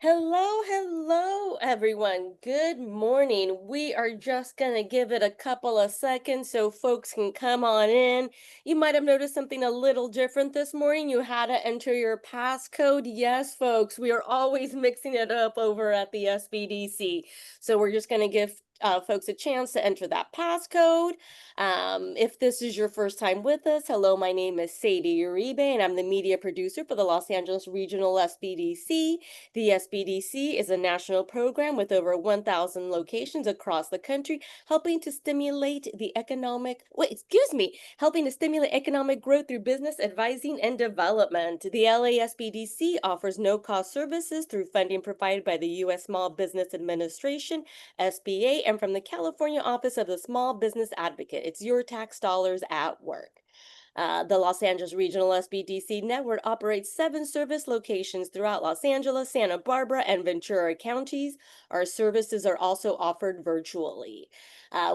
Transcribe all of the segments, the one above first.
Hello, everyone. Good morning. We are just going to give it a couple of seconds so folks can come on in. You might have noticed something a little different this morning. You had to enter your passcode. Yes, folks, we are always mixing it up over at the SBDC. So we're just going to give folks a chance to enter that passcode. If this is your first time with us, hello, my name is Sadie Uribe, and I'm the media producer for the Los Angeles Regional SBDC. The SBDC is a national program with over 1,000 locations across the country, helping to stimulate economic growth through business advising and development. The LASBDC offers no-cost services through funding provided by the U.S. Small Business Administration, SBA, and from the California Office of the Small Business Advocate. It's your tax dollars at work. The Los Angeles Regional SBDC network operates 7 service locations throughout Los Angeles, Santa Barbara, and Ventura counties. Our services are also offered virtually.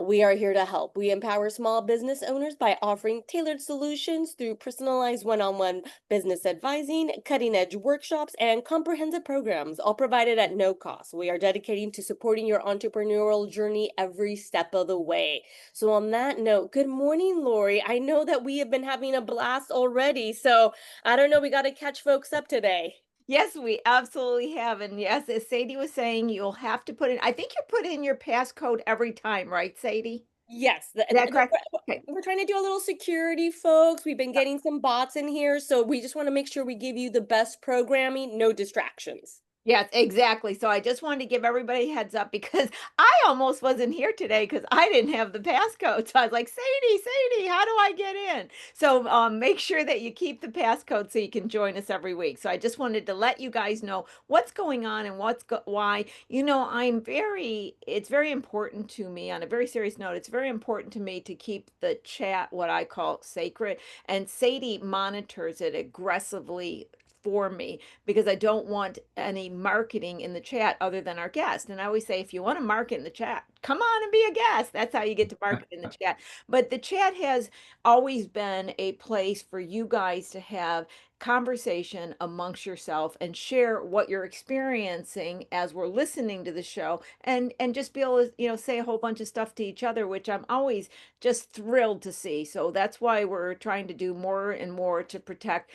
We are here to help. We empower small business owners by offering tailored solutions through personalized one-on-one business advising, cutting-edge workshops, and comprehensive programs, all provided at no cost. We are dedicating to supporting your entrepreneurial journey every step of the way. So on that note, good morning, Lori. I know that we have been having a blast already, so I don't know, we got to catch folks up today. Yes, we absolutely have. And yes, as Sadie was saying, you'll have to put in, I think you put in your passcode every time, right, Sadie? Yes, Is that correct? Okay. we're trying to do a little security, folks. We've been getting some bots in here, so we just want to make sure we give you the best programming, no distractions. Yes, exactly. So I just wanted to give everybody a heads up because I almost wasn't here today because I didn't have the passcode. So I was like, Sadie, how do I get in? So make sure that you keep the passcode so you can join us every week. So I just wanted to let you guys know what's going on and why. It's very important to me on a very serious note. It's very important to me to keep the chat what I call sacred. And Sadie monitors it aggressively for me because I don't want any marketing in the chat other than our guest. And I always say, if you want to market in the chat, come on and be a guest. That's how you get to market in the chat. But the chat has always been a place for you guys to have conversation amongst yourself and share what you're experiencing as we're listening to the show and just be able to say a whole bunch of stuff to each other, which I'm always just thrilled to see. So that's why we're trying to do more and more to protect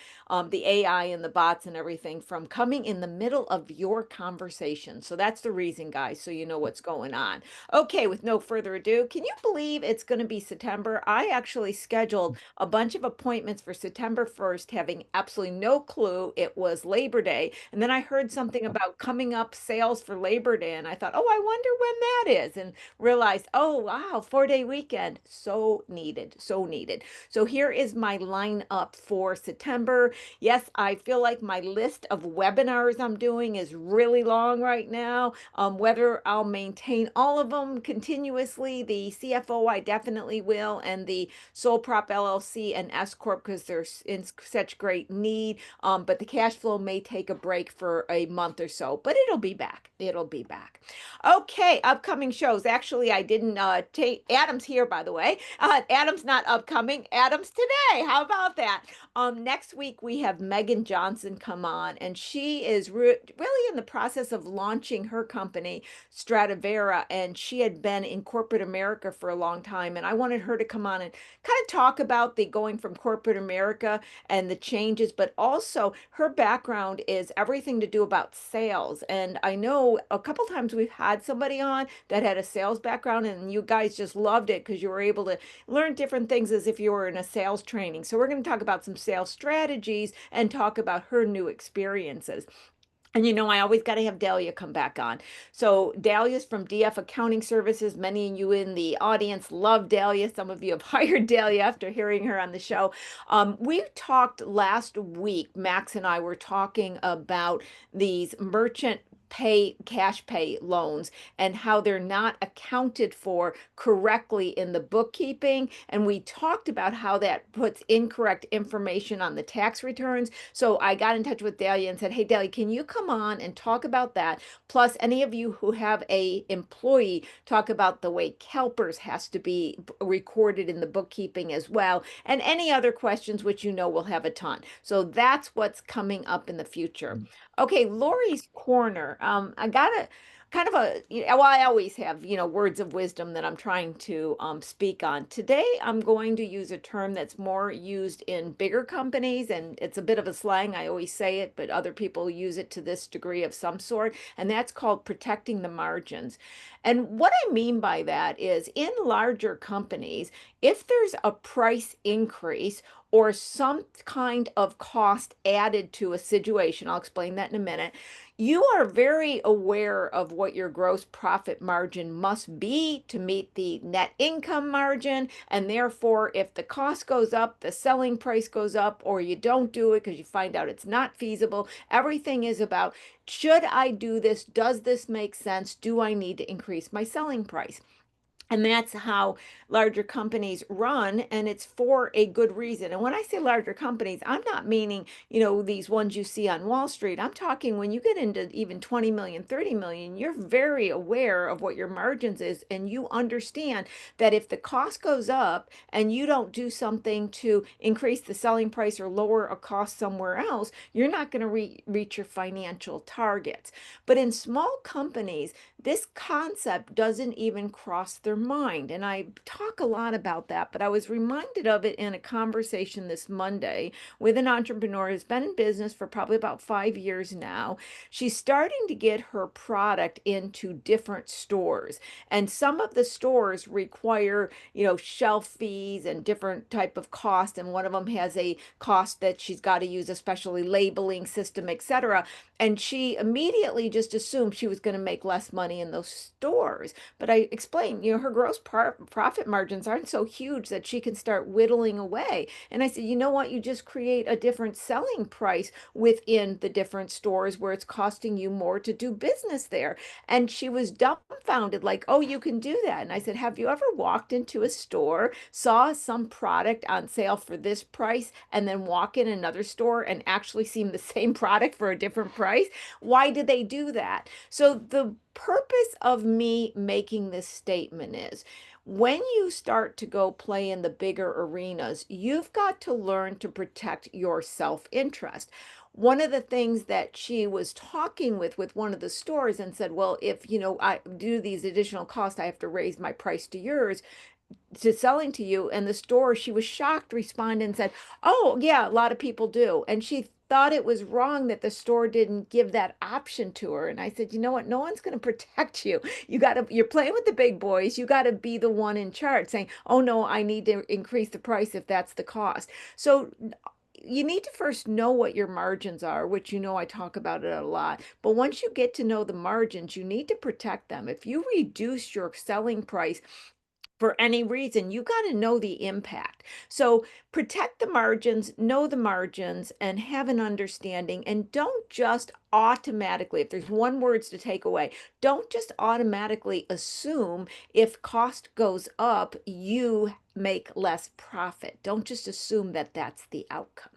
the AI and the bots and everything from coming in the middle of your conversation. So that's the reason, guys, so you know what's going on. Okay, with no further ado, can you believe it's going to be September? I actually scheduled a bunch of appointments for September 1st, having absolutely no clue it was Labor Day. And then I heard something about coming up sales for Labor Day, and I thought, oh, I wonder when that is, and realized, oh, wow, 4-day weekend. So needed, so needed. So here is my lineup for September. Yes, I feel like my list of webinars I'm doing is really long right now. Whether I'll maintain all of them continuously, the CFO I definitely will, and the Sole Prop LLC and S Corp because they're in such great need. But the cash flow may take a break for a month or so, but it'll be back. It'll be back. Okay, upcoming shows. Actually, I didn't take Adam's here, by the way. Adam's not upcoming. Adam's today. How about that? Next week we have Megan Johnson come on, and she is really in the process of launching her company, Stradivera, and she had been in corporate America for a long time, and I wanted her to come on and kind of talk about the going from corporate America and the changes, but also her background is everything to do about sales. And I know a couple times we've had somebody on that had a sales background, and you guys just loved it because you were able to learn different things as if you were in a sales training. So we're going to talk about some sales strategies and talk about her new experiences. And I always got to have Dahlia come back on. So Dahlia's from DF Accounting Services. Many of you in the audience love Dahlia. Some of you have hired Dahlia after hearing her on the show. We talked last week, Max and I were talking about these merchant cash pay loans and how they're not accounted for correctly in the bookkeeping. And we talked about how that puts incorrect information on the tax returns. So I got in touch with Dahlia and said, hey, Dahlia, can you come on and talk about that? Plus, any of you who have a employee, talk about the way CalPERS has to be recorded in the bookkeeping as well, and any other questions, which we'll have a ton. So that's what's coming up in the future. Okay, Lori's Corner. I got a kind of a, well, I always have, words of wisdom that I'm trying to speak on. Today, I'm going to use a term that's more used in bigger companies, and it's a bit of a slang. I always say it, but other people use it to this degree of some sort, and that's called protecting the margins. And what I mean by that is in larger companies, if there's a price increase or some kind of cost added to a situation, I'll explain that in a minute, you are very aware of what your gross profit margin must be to meet the net income margin. And therefore, if the cost goes up, the selling price goes up, or you don't do it because you find out it's not feasible, everything is about, should I do this? Does this make sense? Do I need to increase my selling price? And that's how larger companies run, and it's for a good reason. And when I say larger companies, I'm not meaning, these ones you see on Wall Street. I'm talking when you get into even 20 million, 30 million, you're very aware of what your margins is, and you understand that if the cost goes up and you don't do something to increase the selling price or lower a cost somewhere else, you're not going to reach your financial targets. But in small companies, this concept doesn't even cross their mind. And I talk a lot about that, but I was reminded of it in a conversation this Monday with an entrepreneur who's been in business for probably about 5 years now. She's starting to get her product into different stores, and some of the stores require, shelf fees and different type of cost. And one of them has a cost that she's got to use, especially labeling system, etc. And she immediately just assumed she was going to make less money in those stores. But I explained, her gross profit margins aren't so huge that she can start whittling away. And I said, you know what? You just create a different selling price within the different stores where it's costing you more to do business there. And she was dumbfounded, like, oh, you can do that. And I said, have you ever walked into a store, saw some product on sale for this price, and then walk in another store and actually seen the same product for a different price? Why did they do that? So the purpose of me making this statement is, when you start to go play in the bigger arenas, you've got to learn to protect your self-interest. One of the things that she was talking with one of the stores and said, well, if I do these additional costs, I have to raise my price to yours, to selling to you. And the store, she was shocked, responded and said, oh yeah, a lot of people do. And she thought it was wrong that the store didn't give that option to her. And I said, you know what? No one's going to protect you. You're playing with the big boys. You got to be the one in charge saying, oh no, I need to increase the price if that's the cost. So you need to first know what your margins are, which I talk about it a lot. But once you get to know the margins, you need to protect them. If you reduce your selling price for any reason, you got to know the impact. So protect the margins, know the margins, and have an understanding. And don't just automatically, if there's one words to take away, don't just automatically assume if cost goes up, you make less profit. Don't just assume that that's the outcome.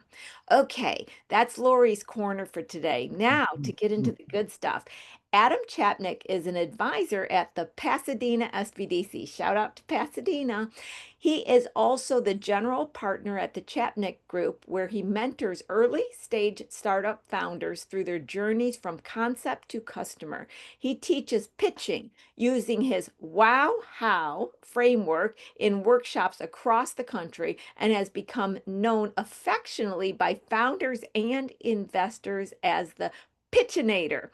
Okay, that's Lori's Corner for today. Now, to get into the good stuff, Adam Chapnick is an advisor at the Pasadena SBDC. Shout out to Pasadena. He is also the general partner at the Chapnick Group, where he mentors early stage startup founders through their journeys from concept to customer. He teaches pitching using his Wow How framework in workshops across the country, and has become known affectionately by founders and investors as the Pitchinator.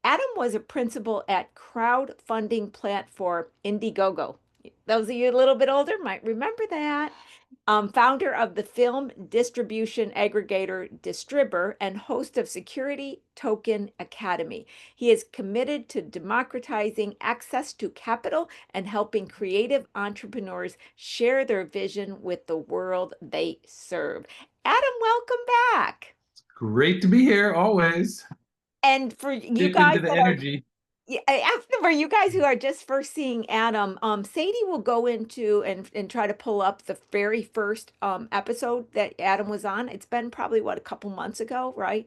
Adam was a principal at crowdfunding platform Indiegogo. Those of you a little bit older might remember that. Founder of the film distribution aggregator Distribber and host of Security Token Academy. He is committed to democratizing access to capital and helping creative entrepreneurs share their vision with the world they serve. Adam, welcome back. Great to be here always. And for you Dip guys into the that are, energy. yeah, after for you guys who are just first seeing Adam, Sadie will go into and try to pull up the very first episode that Adam was on. It's been probably what, a couple months ago, right?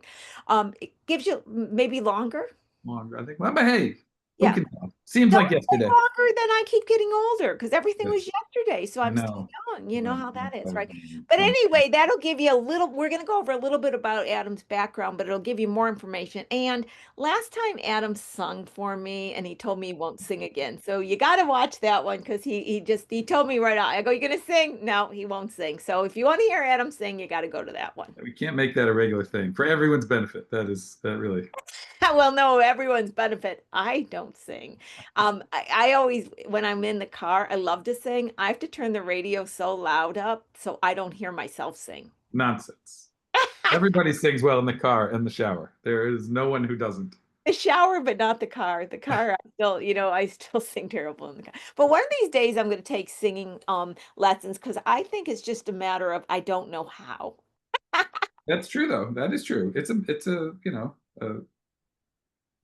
It gives you maybe longer. Longer, I think. Well, but hey, who Yeah. can tell? Seems Don't like say yesterday. longer than I keep getting older because everything was Yes, yesterday. So I I'm still know. young. You know Right. how that is, right? But Fun. anyway, that'll give you a little, we're going to go over a little bit about Adam's background, but it'll give you more information. And last time Adam sung for me and he told me he won't sing again. So you got to watch that one because he told me right out. I go, "You going to sing?" No, he won't sing. So if you want to hear Adam sing, you got to go to that one. We can't make that a regular thing for everyone's benefit. That really. Well, no, everyone's benefit. I don't sing. I always, when I'm in the car, I love to sing. I have to turn the radio so loud up so I don't hear myself sing. Nonsense. Everybody sings well in the car and the shower. There is no one who doesn't. The shower, but not the car. The car, I still sing terrible in the car. But one of these days, I'm going to take singing lessons because I think it's just a matter of I don't know how. That's true, though. That is true. It's a a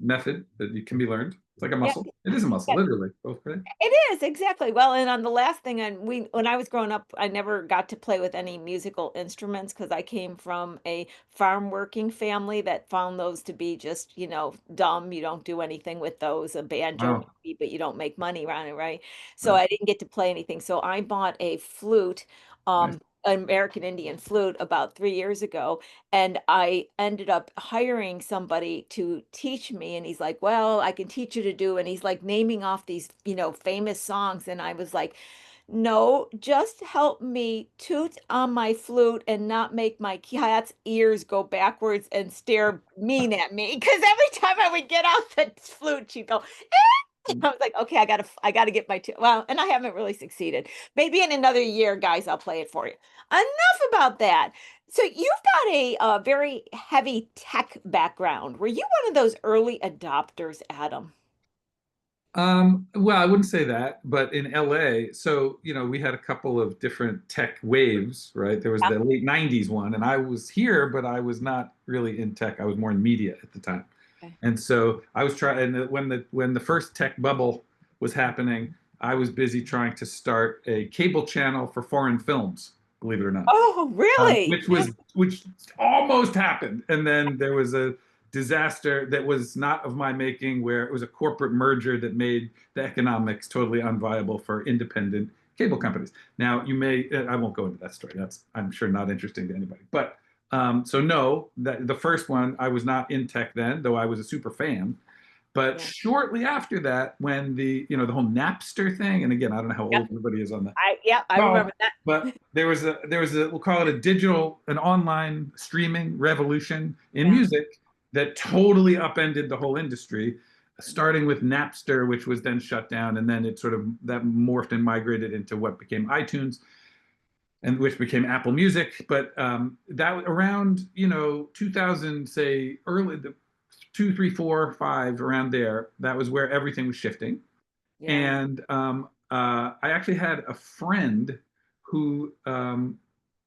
method that you can be learned. It's like a Yeah, muscle. It is a muscle, yeah. literally. Both right. It is exactly. Well, and on the last thing, when I was growing up, I never got to play with any musical instruments because I came from a farm working family that found those to be just, dumb. You don't do anything with those, a banjo Wow. maybe, but you don't make money around it, right? So Right. I didn't get to play anything. So I bought a flute, Nice. an American Indian flute about 3 years ago, and I ended up hiring somebody to teach me. And he's like, "Well, I can teach you to do," and he's like naming off these, famous songs. And I was like, "No, just help me toot on my flute and not make my cat's ears go backwards and stare mean at me." Because every time I would get out the flute, she'd go, I was like, "Okay, I gotta get my well," and I haven't really succeeded. Maybe in another year, guys, I'll play it for you. Enough about that. So you've got a, very heavy tech background. Were you one of those early adopters, Adam? Well, I wouldn't say that, but in LA, so we had a couple of different tech waves, right? There was Yeah. the late 90s one, and I was here, but I was not really in tech. I was more in media at the time. Okay. And so I was trying, and when the first tech bubble was happening, I was busy trying to start a cable channel for foreign films, believe it or not, Oh, really? which almost happened. And then there was a disaster that was not of my making, where it was a corporate merger that made the economics totally unviable for independent cable companies. Now, I won't go into that story. That's, I'm sure, not interesting to anybody. But so no, that the first one, I was not in tech then, though I was a super fan. But Yeah. shortly after that, when the whole Napster thing, and again, I don't know how Yep. old everybody is on that. I remember Well, that. but there was a we'll call it an online streaming revolution in Yeah. music that totally upended the whole industry, starting with Napster, which was then shut down, and then it sort of that morphed and migrated into what became iTunes, and which became Apple Music. But that around 2000, say early the two, three, four, five, around there, that was where everything was shifting. Yeah. And I actually had a friend who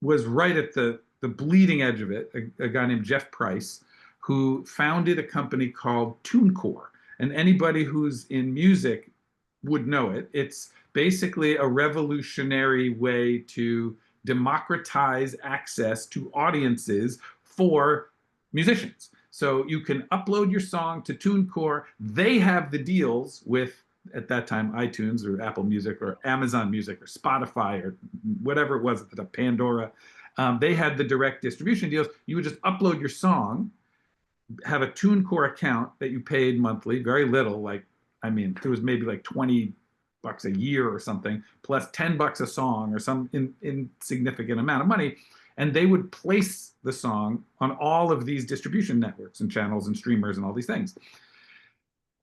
was right at the bleeding edge of it, a guy named Jeff Price, who founded a company called TuneCore. And anybody who's in music would know it. It's basically a revolutionary way to democratize access to audiences for musicians. So you can upload your song to TuneCore. They have the deals with, at that time, iTunes or Apple Music or Amazon Music or Spotify or whatever it was at the time, Pandora. They had the direct distribution deals. You would just upload your song, have a TuneCore account that you paid monthly, very little, like, I mean, it was maybe like $20 a year or something, plus $10 a song or some insignificant amount of money. And they would place the song on all of these distribution networks and channels and streamers and all these things.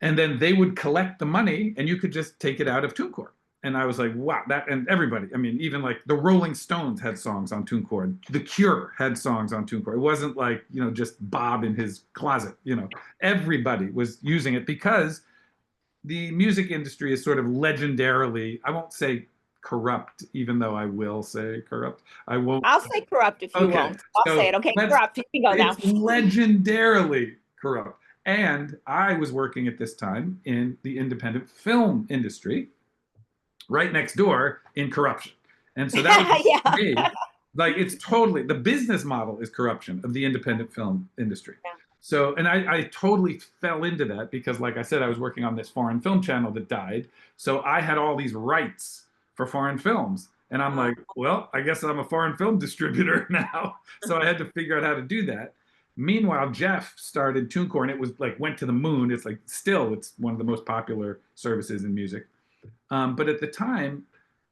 And then they would collect the money and you could just take it out of TuneCore. And I was like, wow, that, and everybody, I mean, even like the Rolling Stones had songs on TuneCore. The Cure had songs on TuneCore. It wasn't like, just Bob in his closet, everybody was using it because the music industry is sort of legendarily, I won't say corrupt, even though I will say corrupt. I won't. I'll say corrupt if you Okay. won't. I'll say So it. Okay, corrupt. You can go now. it's legendarily corrupt. And I was working at this time in the independent film industry, right next door in corruption. And so that was Yeah. me. Like, it's totally, the business model is corruption of the independent film industry. So, and I totally fell into that because, like I said, I was working on this foreign film channel that died. So I had all these rights for foreign films. And I'm like, well, I guess I'm a foreign film distributor now. So I had to figure out how to do that. Meanwhile, Jeff started TuneCore and it was like went to the moon. It's like still, it's one of the most popular services in music. But at the time,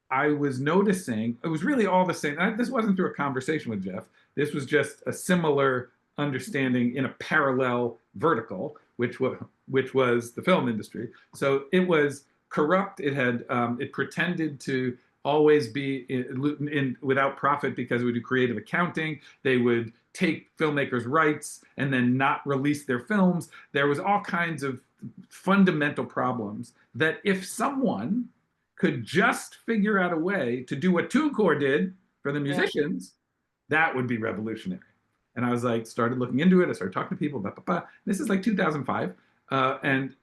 I was noticing it was really all the same. This wasn't through a conversation with Jeff. This was just a similar understanding in a parallel vertical, which was the film industry. So it was corrupt. It pretended to always be without profit because it would do creative accounting. They would take filmmakers' rights and then not release their films. There was all kinds of fundamental problems that if someone could just figure out a way to do what TuneCore did for the musicians, that would be revolutionary. And I was like, started looking into it. I started talking to people. Blah, blah, blah. This is like 2005. And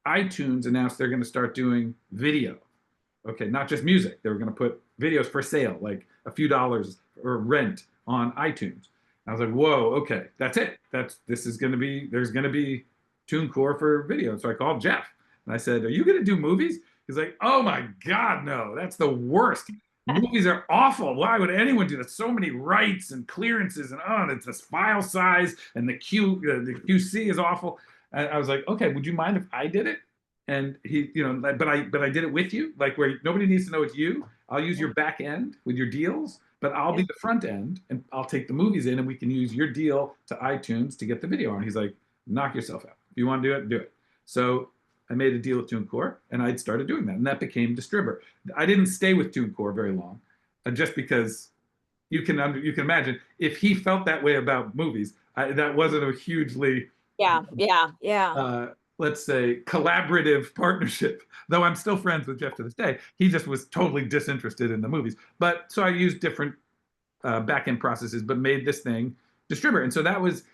iTunes announced they're going to start doing video. Okay, not just music. They were going to put videos for sale, like a few dollars or rent on iTunes. I was like, whoa, okay, that's it. This is going to be, there's going to be TuneCore for video. So I called Jeff and I said, are you going to do movies? He's like, oh my God, no, that's the worst. Movies are awful. Why would anyone do that? So many rights and clearances and it's this file size and the QC is awful. I was like, okay, would you mind if I did it? And he, but I did it with you, like where nobody needs to know it's you. I'll use your back end with your deals, but I'll be the front end and I'll take the movies in and we can use your deal to iTunes to get the video on. He's like, knock yourself out. If you want to do it, do it. So I made a deal with TuneCore and I started doing that. And that became Distributor. I didn't stay with TuneCore very long, just because you can imagine if he felt that way about movies, that wasn't a hugely, let's say, collaborative partnership. Though I'm still friends with Jeff to this day, he just was totally disinterested in the movies. But so I used different back-end processes, but made this thing Distributor. And so that was,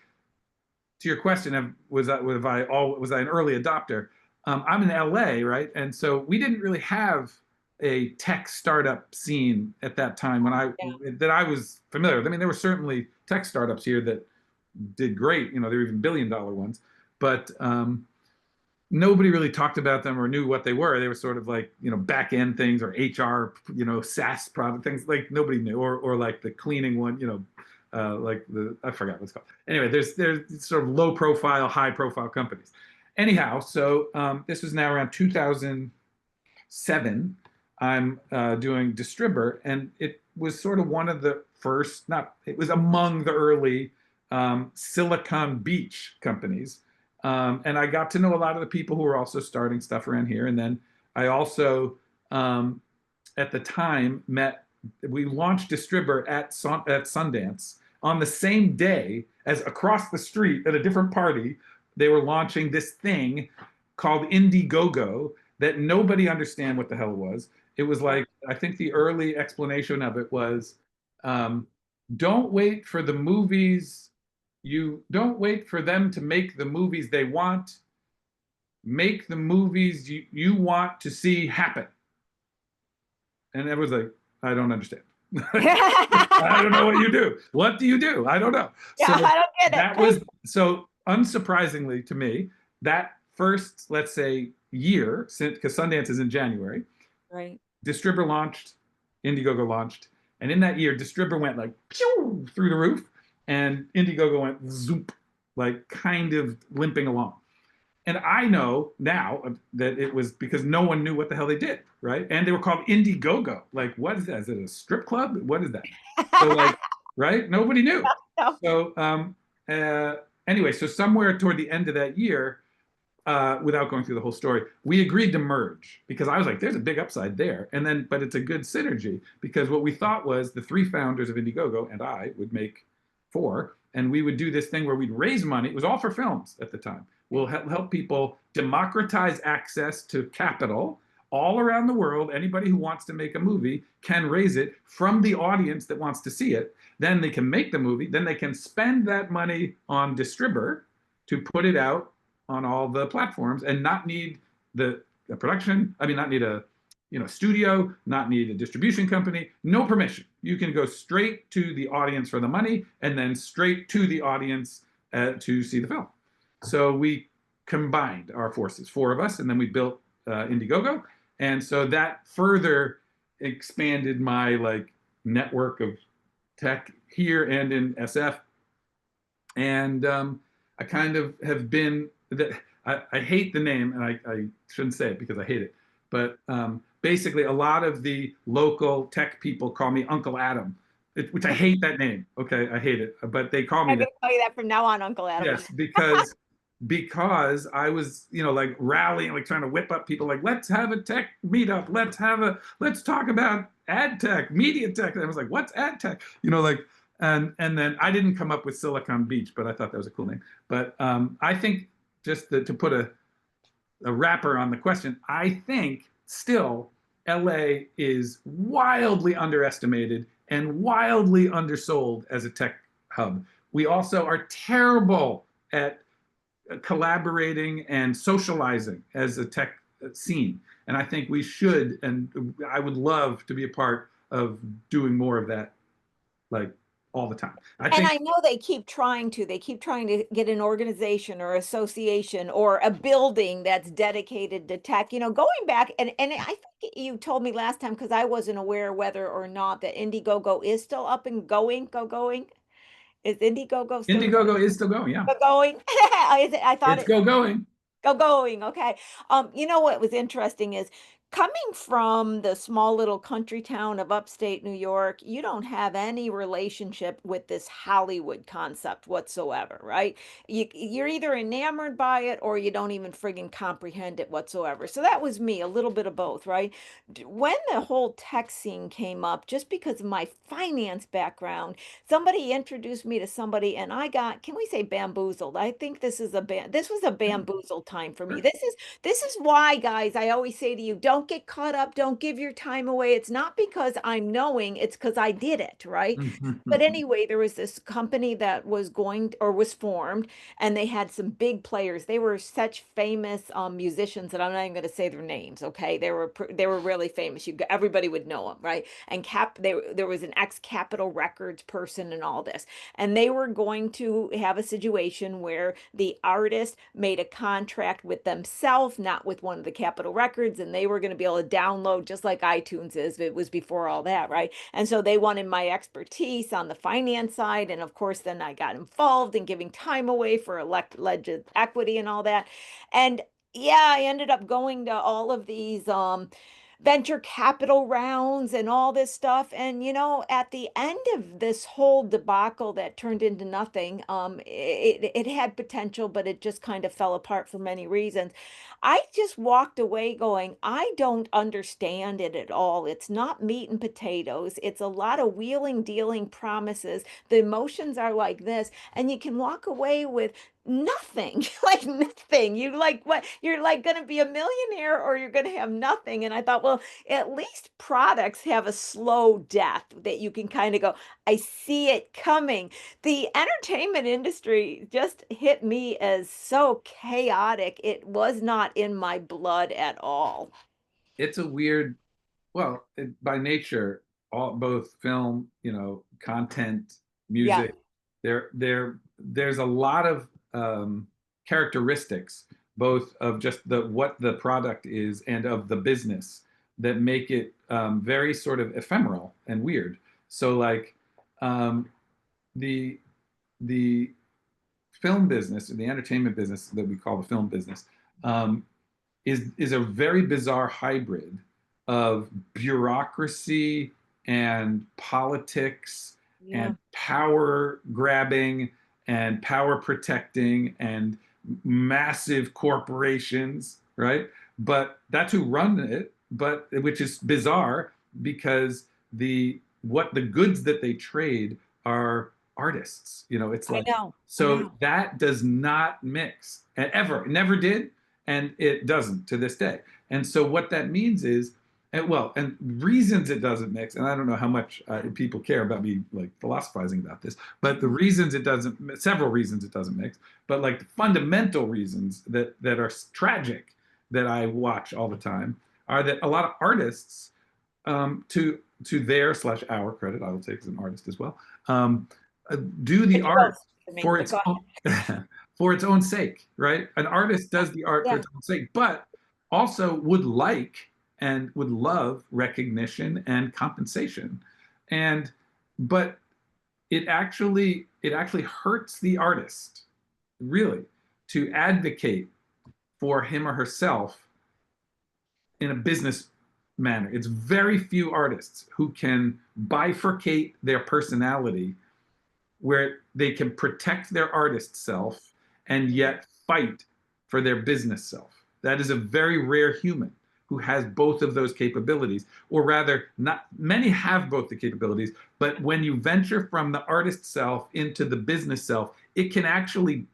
to your question of was I an early adopter? I'm in LA, right? And so we didn't really have a tech startup scene at that time that I was familiar with. I mean, there were certainly tech startups here that did great. There were even billion-dollar ones, but nobody really talked about them or knew what they were. They were sort of like, back end things or HR, SaaS product things like nobody knew, or like the cleaning one, like I forgot what it's called. Anyway, there's sort of low profile, high profile companies. Anyhow, so this was now around 2007. I'm doing Distributor, and it was sort of one of the first, it was among the early Silicon Beach companies. And I got to know a lot of the people who were also starting stuff around here. And then I also, at the time, we launched Distributor at Sundance on the same day as across the street at a different party. They were launching this thing called Indiegogo that nobody understand what the hell it was. It was like, I think the early explanation of it was, don't wait for the movies. You don't wait for them to make the movies they want. Make the movies you want to see happen. And it was like, I don't understand. I don't know what you do. What do you do? I don't know. Yeah, I don't get it. That was so unsurprisingly to me, that first, let's say, year, because Sundance is in January, right? Distributor launched, Indiegogo launched, and in that year, Distributor went like pew through the roof, and Indiegogo went zoop, like kind of limping along. And I know now that it was because no one knew what the hell they did, right? And they were called Indiegogo. Like, what is that? Is it a strip club? What is that? So like, right? Nobody knew. No. So anyway, so somewhere toward the end of that year, without going through the whole story, we agreed to merge because I was like, there's a big upside there. And then, but it's a good synergy because what we thought was the three founders of Indiegogo and I would make four, and we would do this thing where we'd raise money. It was all for films at the time. We'll help people democratize access to capital all around the world. Anybody who wants to make a movie can raise it from the audience that wants to see it. Then they can make the movie. Then they can spend that money on Distributor to put it out on all the platforms and not need the production. I mean, not need a studio, not need a distribution company, no permission. you can go straight to the audience for the money and then straight to the audience to see the film. So we combined our forces, four of us, and then we built Indiegogo. And so that further expanded my like network of tech here and in SF. And I kind of have been that I hate the name, and I shouldn't say it because I hate it. But basically, a lot of the local tech people call me Uncle Adam, which I hate that name. Okay, I hate it, but they call me I'm that. going to tell you that from now on, Uncle Adam. Yes, because I was, like rallying, like trying to whip up people, like let's have a tech meetup, let's talk about ad tech, media tech. And I was like, what's ad tech? Like, and then I didn't come up with Silicon Beach, but I thought that was a cool name. But I think just to put a wrapper on the question, I think still LA is wildly underestimated and wildly undersold as a tech hub. We also are terrible at collaborating and socializing as a tech scene. And I think we should, and I would love to be a part of doing more of that, like all the time. I know they keep trying to get an organization or association or a building that's dedicated to tech, going back, and I think you told me last time, because I wasn't aware whether or not that Indiegogo is still up and going. Is Indiegogo still Indiegogo is still going, yeah. going? I thought It's going. Going. Okay. What was interesting is coming from the small little country town of upstate New York, you don't have any relationship with this Hollywood concept whatsoever, right? You're either enamored by it or you don't even friggin' comprehend it whatsoever. So that was me, a little bit of both, right? When the whole tech scene came up, just because of my finance background, somebody introduced me to somebody and I got, can we say bamboozled? I think this was a bamboozled time for me. This is why, guys, I always say to you, don't get caught up, don't give your time away. It's not because I'm knowing, it's because I did it, right? But anyway, there was this company that was was formed, and they had some big players. They were such famous musicians that I'm not even going to say their names. Okay, they were really famous. Everybody would know them, right? And there was an ex-Capitol Records person and all this, and they were going to have a situation where the artist made a contract with themselves, not with one of the Capitol Records, and they were going to be able to download just like iTunes is. It was before all that, right? And so they wanted my expertise on the finance side, and of course, then I got involved in giving time away for alleged equity and all that. And yeah, I ended up going to all of these venture capital rounds and all this stuff. And at the end of this whole debacle that turned into nothing, it had potential, but it just kind of fell apart for many reasons. I just walked away going, I don't understand it at all. It's not meat and potatoes. It's a lot of wheeling, dealing promises. The emotions are like this, and you can walk away with nothing, like nothing. You like what? You're like going to be a millionaire or you're going to have nothing. And I thought, well, at least products have a slow death that you can kind of go, I see it coming. The entertainment industry just hit me as so chaotic. It was not in my blood at all. It's a weird, well, by nature, both film, content, Yeah, music, there's a lot of characteristics, both of just what the product is and of the business, that make it very sort of ephemeral and weird. So like the the film business, or the entertainment business that we call the film business, is a very bizarre hybrid of bureaucracy and politics yeah. and power grabbing and power protecting and massive corporations, right? But that's who run it, but which is bizarre because the goods that they trade are artists. It's I like, know. I so know. that does not mix, and ever, it never did, and it doesn't to this day. And so what that means is, and reasons it doesn't mix, and I don't know how much people care about me like philosophizing about this, but the reasons it doesn't, several reasons it doesn't mix, but like the fundamental reasons that are tragic, that I watch all the time, are that a lot of artists, to to their slash our credit, I will take as an artist as well, do the It's art both for me, for but its go own, ahead. for its own sake, right? An artist does the art for Yeah. its own sake, but also would like and would love recognition and compensation. And but it actually hurts the artist, really, to advocate for him or herself in a business manner. It's very few artists who can bifurcate their personality where they can protect their artist self and yet fight for their business self. That is a very rare human who has both of those capabilities, or rather, not many have both the capabilities, but when you venture from the artist self into the business self, it can actually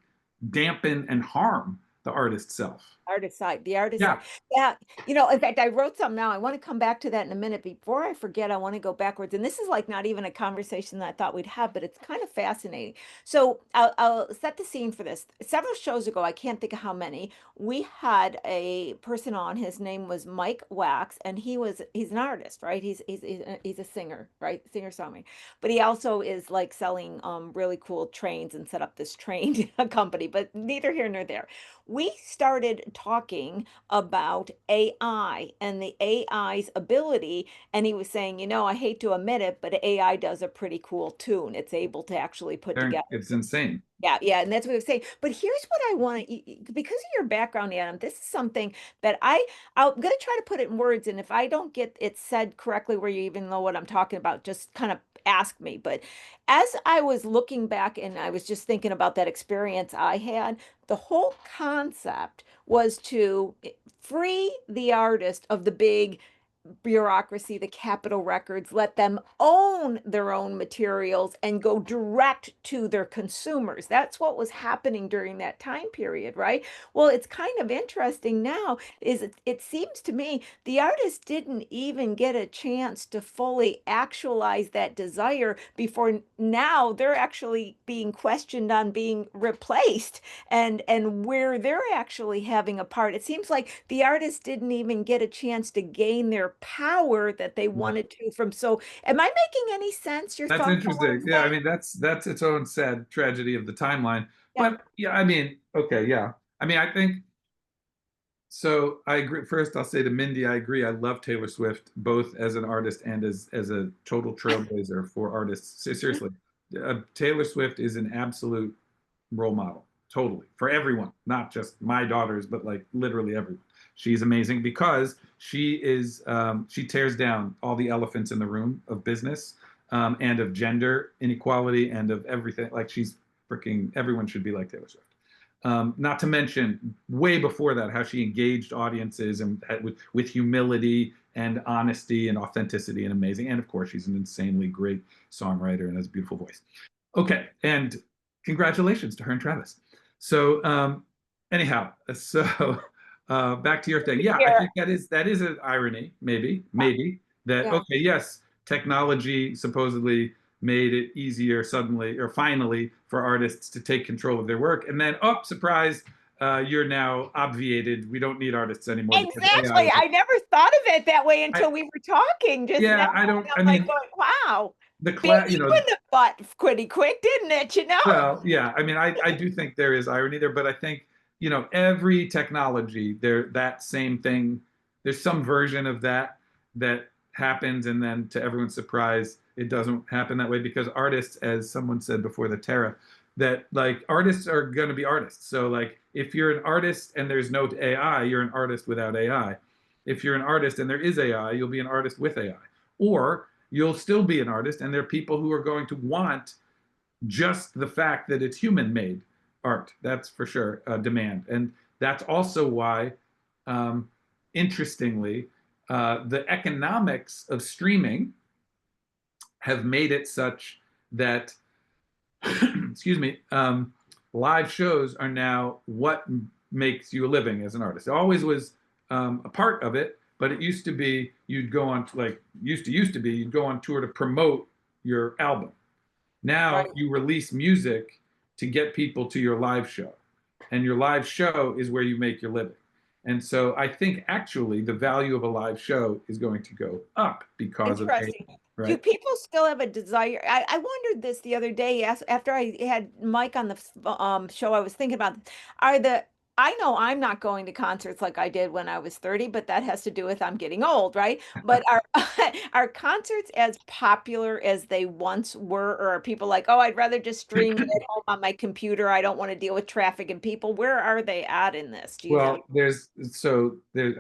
dampen and harm the artist self. Artist side, the artist side. Yeah, Yeah, in fact, I wrote some now. I want to come back to that in a minute. Before I forget, I want to go backwards. And this is like not even a conversation that I thought we'd have, but it's kind of fascinating. So I'll set the scene for this. Several shows ago, I can't think of how many, we had a person on. His name was Mike Wax, and he's an artist, right? He's a singer, right? Singer-songwriter. But he also is like selling really cool trains and set up this train company, but neither here nor there. We started talking about AI and the AI's ability. And he was saying, I hate to admit it, but AI does a pretty cool tune. It's able to actually put together. it's insane. Yeah, yeah, and that's what I was saying. But here's what I want to, because of your background, Adam, this is something that I'm going to try to put it in words. And if I don't get it said correctly, where you even know what I'm talking about, just kind of ask me. But as I was looking back and I was just thinking about that experience I had, the whole concept was to free the artist of the big bureaucracy, the Capitol records, let them own their own materials and go direct to their consumers. That's what was happening during that time period, right? Well, it's kind of interesting now is it seems to me the artist didn't even get a chance to fully actualize that desire before now they're actually being questioned on being replaced and where they're actually having a part. It seems like the artist didn't even get a chance to gain their power that they No. wanted to from. So am I making any sense? Your That's thoughts on what I'm interesting. Yeah, I saying? mean that's its own sad tragedy of the timeline. Yeah. But yeah, I mean, okay, yeah. I mean, I think so. I agree. First, I'll say to Mindy, I agree. I love Taylor Swift both as an artist and as a total trailblazer for artists. Seriously, Taylor Swift is an absolute role model, totally for everyone, not just my daughters, but like literally everyone. She's amazing because she tears down all the elephants in the room of business, and of gender inequality and of everything. Like she's freaking everyone should be like Taylor Swift. Not to mention, way before that, how she engaged audiences and with humility and honesty and authenticity and amazing. And of course, she's an insanely great songwriter and has a beautiful voice. Okay, and congratulations to her and Travis. So anyhow, so back to your thing. Yeah, I Here. think that is an irony, maybe that Yeah. okay, yes, technology supposedly made it easier suddenly or finally for artists to take control of their work, and then oh, surprise, you're now obviated. We don't need artists anymore because AI Exactly. is. I never thought of it that way I, until we were talking just now. yeah, I And don't. I I'm like mean, going, wow. the Bit class, you in the butt pretty quick, didn't it? well, yeah, I mean, I do think there is irony there, but I think, every technology, that same thing, there's some version of that happens, and then to everyone's surprise, it doesn't happen that way because artists, as someone said before the Terra, that like artists are going to be artists. So like if you're an artist and there's no AI, you're an artist without AI. If you're an artist and there is AI, you'll be an artist with AI. Or you'll still be an artist and there are people who are going to want just the fact that it's human made art. That's for sure a demand. And that's also why, um, interestingly, the economics of streaming have made it such that, excuse me, live shows are now what makes you a living as an artist. It always was a part of it, but it used to be you'd go on like used to be you'd go on tour to promote your album. Now Right. you release music to get people to your live show, and your live show is where you make your living. And so I think actually the value of a live show is going to go up because of AI, Interesting. Do right? people still have a desire? I wondered this the other day after I had Mike on the show. I was thinking about, are the I know I'm not going to concerts like I did when I was 30, but that has to do with I'm getting old, right? But are are concerts as popular as they once were, or are people like, oh, I'd rather just stream it at home on my computer. I don't want to deal with traffic and people. Where are they at in this? Do you know? Well,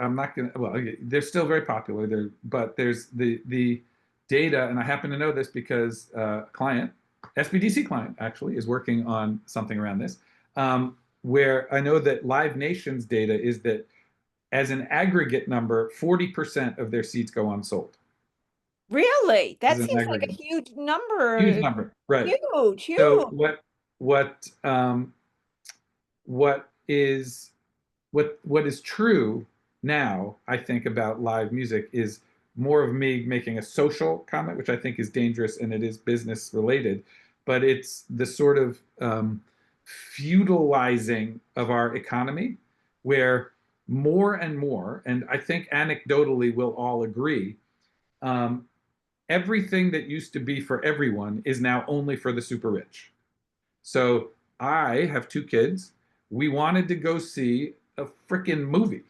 I'm not gonna, well, okay, they're still very popular there, but there's the data, and I happen to know this because client, SBDC client actually is working on something around this, where I know that Live Nation's data is that as an aggregate number, 40% of their seats go unsold. Really? As That an seems like a aggregate. huge Huge number. number, right. Huge, So huge. what what is what is true now, I think, about live music is more of me making a social comment, which I think is dangerous and it is business related, but it's the sort of feudalizing of our economy where more and more, and I think anecdotally we'll all agree, um, everything that used to be for everyone is now only for the super rich. So I have two kids. We wanted to go see a freaking movie.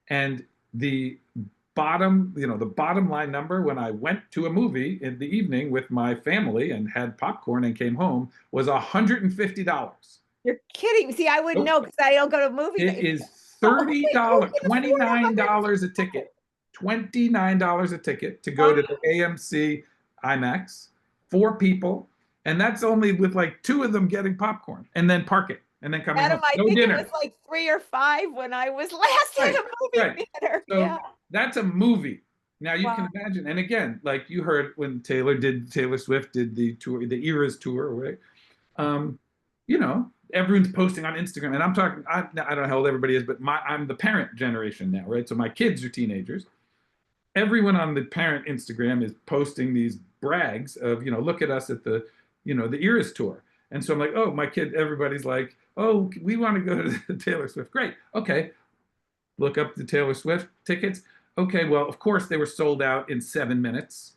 And the the bottom line number when I went to a movie in the evening with my family and had popcorn and came home was $150. You're kidding. See, I wouldn't Nope. know because I don't go to movies. It is Oh, wait, who $30, can afford $29 a 150? ticket. $29 a ticket to go Wow. to the AMC IMAX, four people, and that's only with like two of them getting popcorn and then parking and then coming home. Adam, I No think it was dinner. like 3 or 5 when I was last at Right, a movie right. theater. Yeah. So that's a movie. Now you can Wow. imagine, and again, like you heard when Taylor Swift did the tour, the Eras tour, right? Um, everyone's posting on Instagram, and I'm talking. I don't know how old everybody is, but I'm the parent generation now, right? So my kids are teenagers. Everyone on the parent Instagram is posting these brags of, look at us at the Eras tour. And so I'm like, oh, my kid, everybody's like, oh, we want to go to Taylor Swift. Great. Okay. Look up the Taylor Swift tickets. Okay. Well, of course, they were sold out in 7 minutes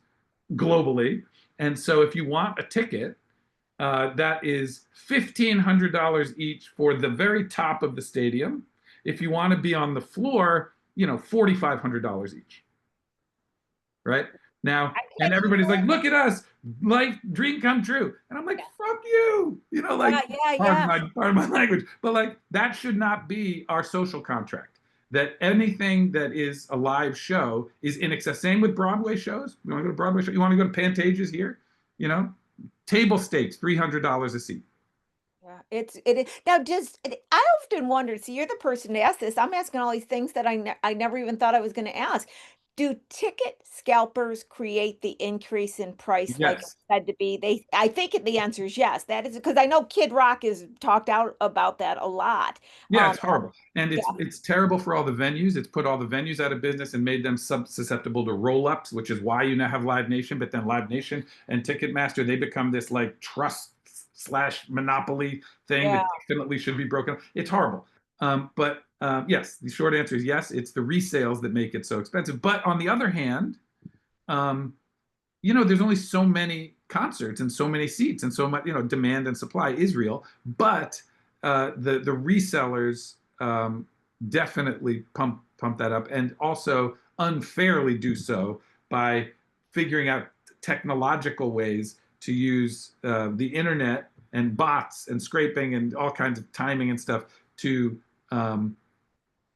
globally. And so if you want a ticket, that is $1,500 each for the very top of the stadium. If you want to be on the floor, $4,500 each. Right now, I and can't everybody's like, even. look at us, life dream come true. And I'm like, fuck you, like, Yeah, yeah, pardon yeah. my language, but like that should not be our social contract. That anything that is a live show is in excess. Same with Broadway shows. You want to go to Broadway show? You want to go to Pantages here? You know, table stakes, $300 a seat. Yeah, it is now. I often wonder. See, you're the person to ask this. I'm asking all these things that I never even thought I was going to ask. Do ticket scalpers create the increase in price like it's Yes. said to be? I think the answer is yes. That is because I know Kid Rock is talked out about that a lot. Yeah, it's So, horrible, and yeah, it's terrible for all the venues. It's put all the venues out of business and made them susceptible to roll-ups, which is why you now have Live Nation. But then Live Nation and Ticketmaster, they become this like trust slash monopoly thing yeah. that definitely should be broken up. It's horrible. But yes, the short answer is yes. It's the resales that make it so expensive. But on the other hand, um, there's only so many concerts and so many seats and so much, demand and supply is real. But the resellers definitely pump that up, and also unfairly do so by figuring out technological ways to use the internet and bots and scraping and all kinds of timing and stuff to um,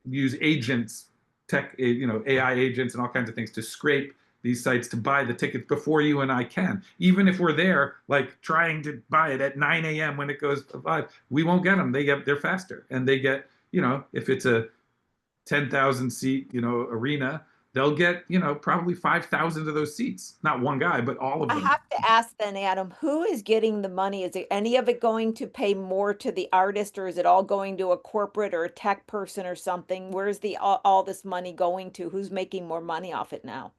use agents, AI agents and all kinds of things to scrape these sites to buy the tickets before you and I can. Even if we're there, like trying to buy it at 9 a.m. when it goes to 5, we won't get them. They're faster, and they get, if it's a 10,000 seat, arena, they'll get, probably 5,000 of those seats. Not one guy, but all of I them. have to ask then, Adam, who is getting the money? Is it any of it going to pay more to the artist, or is it all going to a corporate or a tech person or something? Where's the all this money going to? Who's making more money off it now?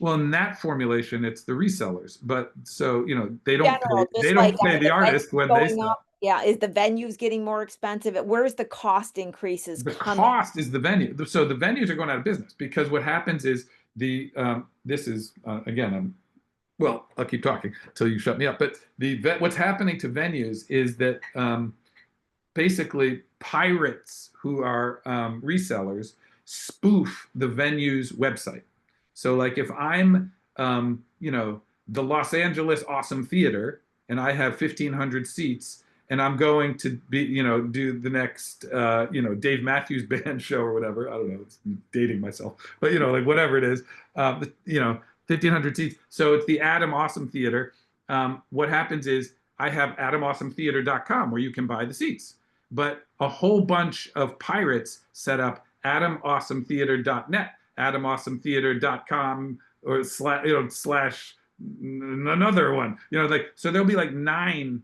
Well, in that formulation, it's the resellers. But so, they don't pay General, they just like don't pay the the rent artist when they going sell. up. Yeah, is the venues getting more expensive? Where's the cost increases The coming? cost is the venue. So the venues are going out of business because what happens is this is again, well, I'll keep talking until you shut me up. But what's happening to venues is that basically pirates who are resellers spoof the venue's website. So like if I'm the Los Angeles Awesome Theater and I have 1,500 seats and I'm going to be do the next Dave Matthews Band show or whatever. I don't know, it's dating myself, but like whatever it is, 1,500 seats. So it's the Adam Awesome Theater. What happens is I have adawawesometheater.com where you can buy the seats, but a whole bunch of pirates set up adawawesometheater.net, adawawesometheater.com, or slash another one. Like, so there'll be like 9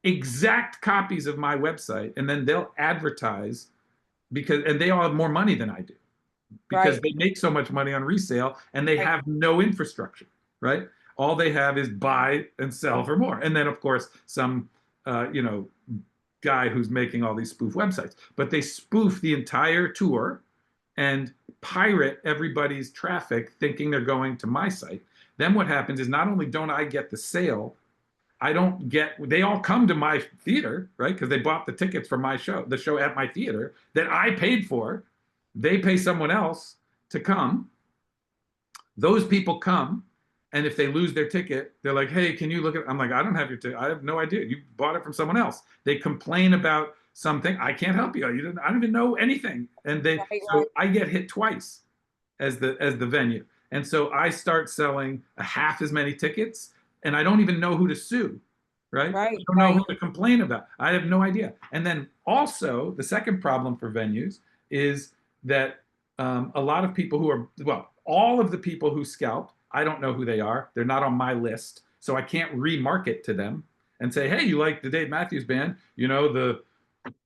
exact copies of my website, and then they'll advertise and they all have more money than I do because Right, they make so much money on resale and they right, have no infrastructure, right? All they have is buy and sell for more. And then, of course, some, guy who's making all these spoof websites. But they spoof the entire tour and pirate everybody's traffic thinking they're going to my site. Then what happens is not only don't I get the sale, they all come to my theater, right? Because they bought the tickets for the show at my theater that I paid for. They pay someone else to come. Those people come, and if they lose their ticket, they're like, "Hey, can you look at?" I'm like, "I don't have your ticket. I have no idea. You bought it from someone else." They complain about something. I can't help you. I don't even know anything. And right, right. so I get hit twice as the venue. And so I start selling a half as many tickets, and I don't even know who to sue, right? I Right, don't know right. who to complain about. I have no idea. And then also the second problem for venues is that a lot of people who are, well, all of the people who scalp, I don't know who they are. They're not on my list. So I can't remarket to them and say, hey, you like the Dave Matthews Band? The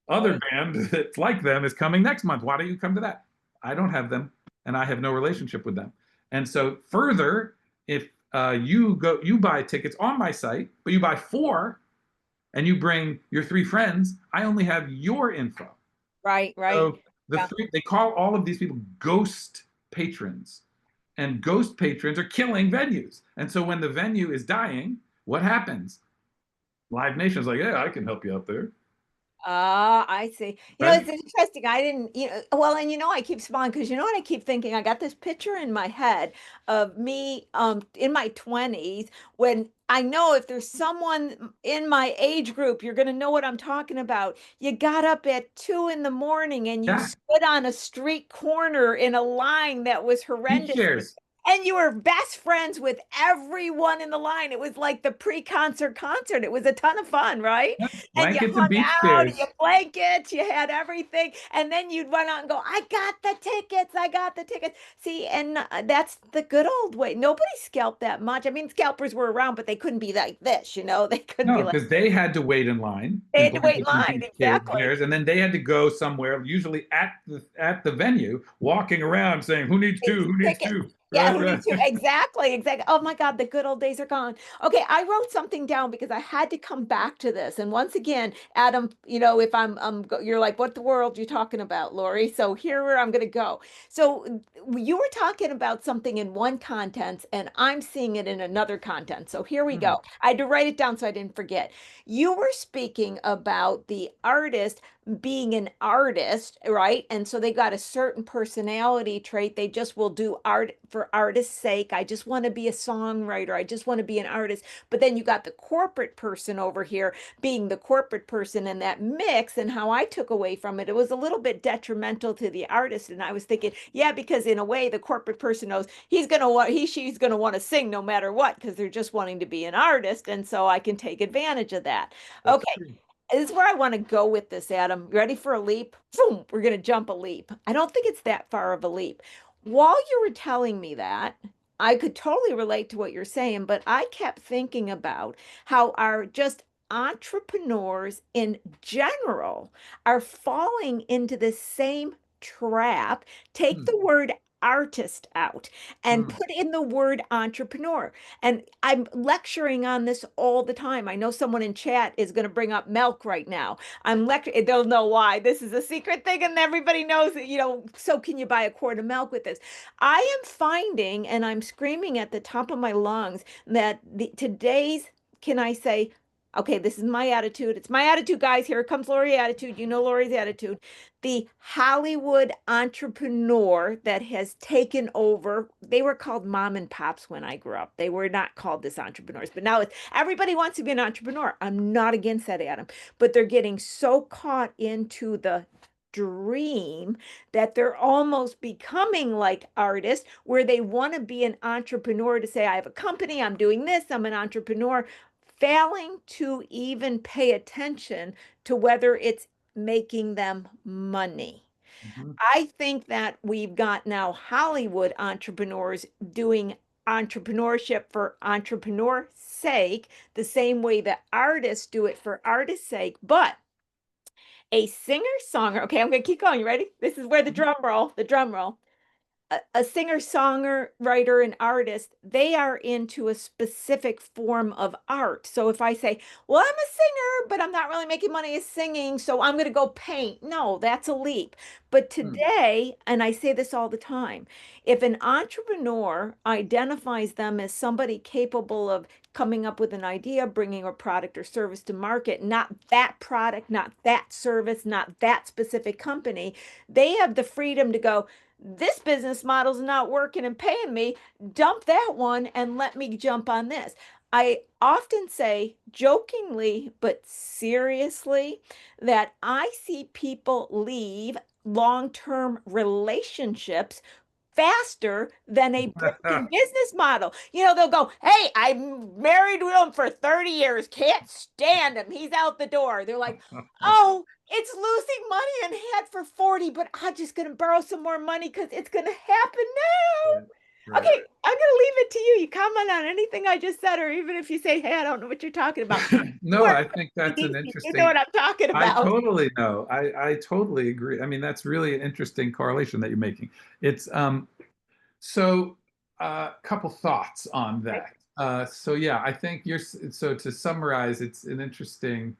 other Right. band that's like them is coming next month. Why don't you come to that? I don't have them, and I have no relationship with them. And so, further, if you buy tickets on my site, but you buy 4, and you bring your 3 friends, I only have your info. Right, right. So Yeah. they call all of these people ghost patrons, and ghost patrons are killing venues. And so when the venue is dying, what happens? Live Nation's like, yeah, I can help you out there, Ah, I see. right? It's interesting. I didn't, well, and I keep smiling because what I keep thinking? I got this picture in my head of me in my 20s when I know if there's someone in my age group, you're going to know what I'm talking about. You got up at 2 in the morning and you Yeah, stood on a street corner in a line that was beach horrendous. chairs. And you were best friends with everyone in the line. It was like the pre-concert concert. It was a ton of fun, right? Yeah. And you Blankets and hung beach out, you chairs. blankets, you had everything. And then you'd run out and go, I got the tickets, I got the tickets. See, and that's the good old way. Nobody scalped that much. I mean, scalpers were around, but they couldn't be like this, They couldn't be No, like, because they had to wait in line they in had to wait in blankets and line. beach Exactly. chairs, and then they had to go somewhere, usually at the venue, walking around saying, "Who needs two? Who needs Tickets. two?" Yeah, Right, who right. needs to? Exactly, exactly. Oh my God, the good old days are gone. Okay, I wrote something down because I had to come back to this. And once again, Adam, if you're like, what the world you talking about, Lori? So here where I'm going to go. So you were talking about something in one content, and I'm seeing it in another content. So here we Hmm. go. I had to write it down so I didn't forget. You were speaking about the artist being an artist, right? And so they got a certain personality trait. They just will do art for artist's sake. I just want to be a songwriter. I just want to be an artist. But then you got the corporate person over here being the corporate person, and that mix and how I took away from it, it was a little bit detrimental to the artist. And I was thinking, yeah, because in a way, the corporate person knows she's gonna want to sing no matter what, because they're just wanting to be an artist. And so I can take advantage of that. That's Okay, true. this is where I want to go with this, Adam. Ready for a leap? Boom, we're going to jump a leap. I don't think it's that far of a leap. While you were telling me that, I could totally relate to what you're saying, but I kept thinking about how our just entrepreneurs in general are falling into the same trap. Take Hmm. the word artist out and Mm. put in the word entrepreneur. And I'm lecturing on this all the time. I know someone in chat is going to bring up milk right now. I'm lecturing, they'll know why. This is a secret thing, and everybody knows that, so can you buy a quart of milk with this? I am finding, and I'm screaming at the top of my lungs, that today's, can I say, okay, this is my attitude. It's my attitude, guys. Here comes Lori's attitude. You know Lori's attitude. The Hollywood entrepreneur that has taken over. They were called mom and pops when I grew up. They were not called this entrepreneurs, but now it's everybody wants to be an entrepreneur. I'm not against that, Adam, but they're getting so caught into the dream that they're almost becoming like artists where they want to be an entrepreneur to say, I have a company, I'm doing this, I'm an entrepreneur, failing to even pay attention to whether it's making them money. Mhm. I think that we've got now Hollywood entrepreneurs doing entrepreneurship for entrepreneur sake, the same way that artists do it for artist's sake. But a singer-songwriter, okay, I'm going to keep going. You ready? This is where the drum roll, the drum roll. A singer, songwriter, and artist, they are into a specific form of art. So if I say, well, I'm a singer, but I'm not really making money as singing, so I'm going to go paint. No, that's a leap. But Mm. today, and I say this all the time, if an entrepreneur identifies them as somebody capable of coming up with an idea, bringing a product or service to market, not that product, not that service, not that specific company, they have the freedom to go, this business model's not working and paying me, dump that one and let me jump on this. I often say jokingly, but seriously, that I see people leave long-term relationships faster than a broken business model. They'll go, hey, I'm married to him for 30 years, can't stand him. He's out the door. They're like, oh, it's losing money and had for 40, but I'm just going to borrow some more money because it's going to happen now. Right. Right. Okay, I'm going to leave it to you. You comment on anything I just said, or even if you say, hey, I don't know what you're talking about. No, I think that's an You know interesting. what I'm talking I about. totally know. I totally agree. I mean, that's really an interesting correlation that you're making. It's so couple thoughts on Right. that. So yeah, I think so to summarize, it's an interesting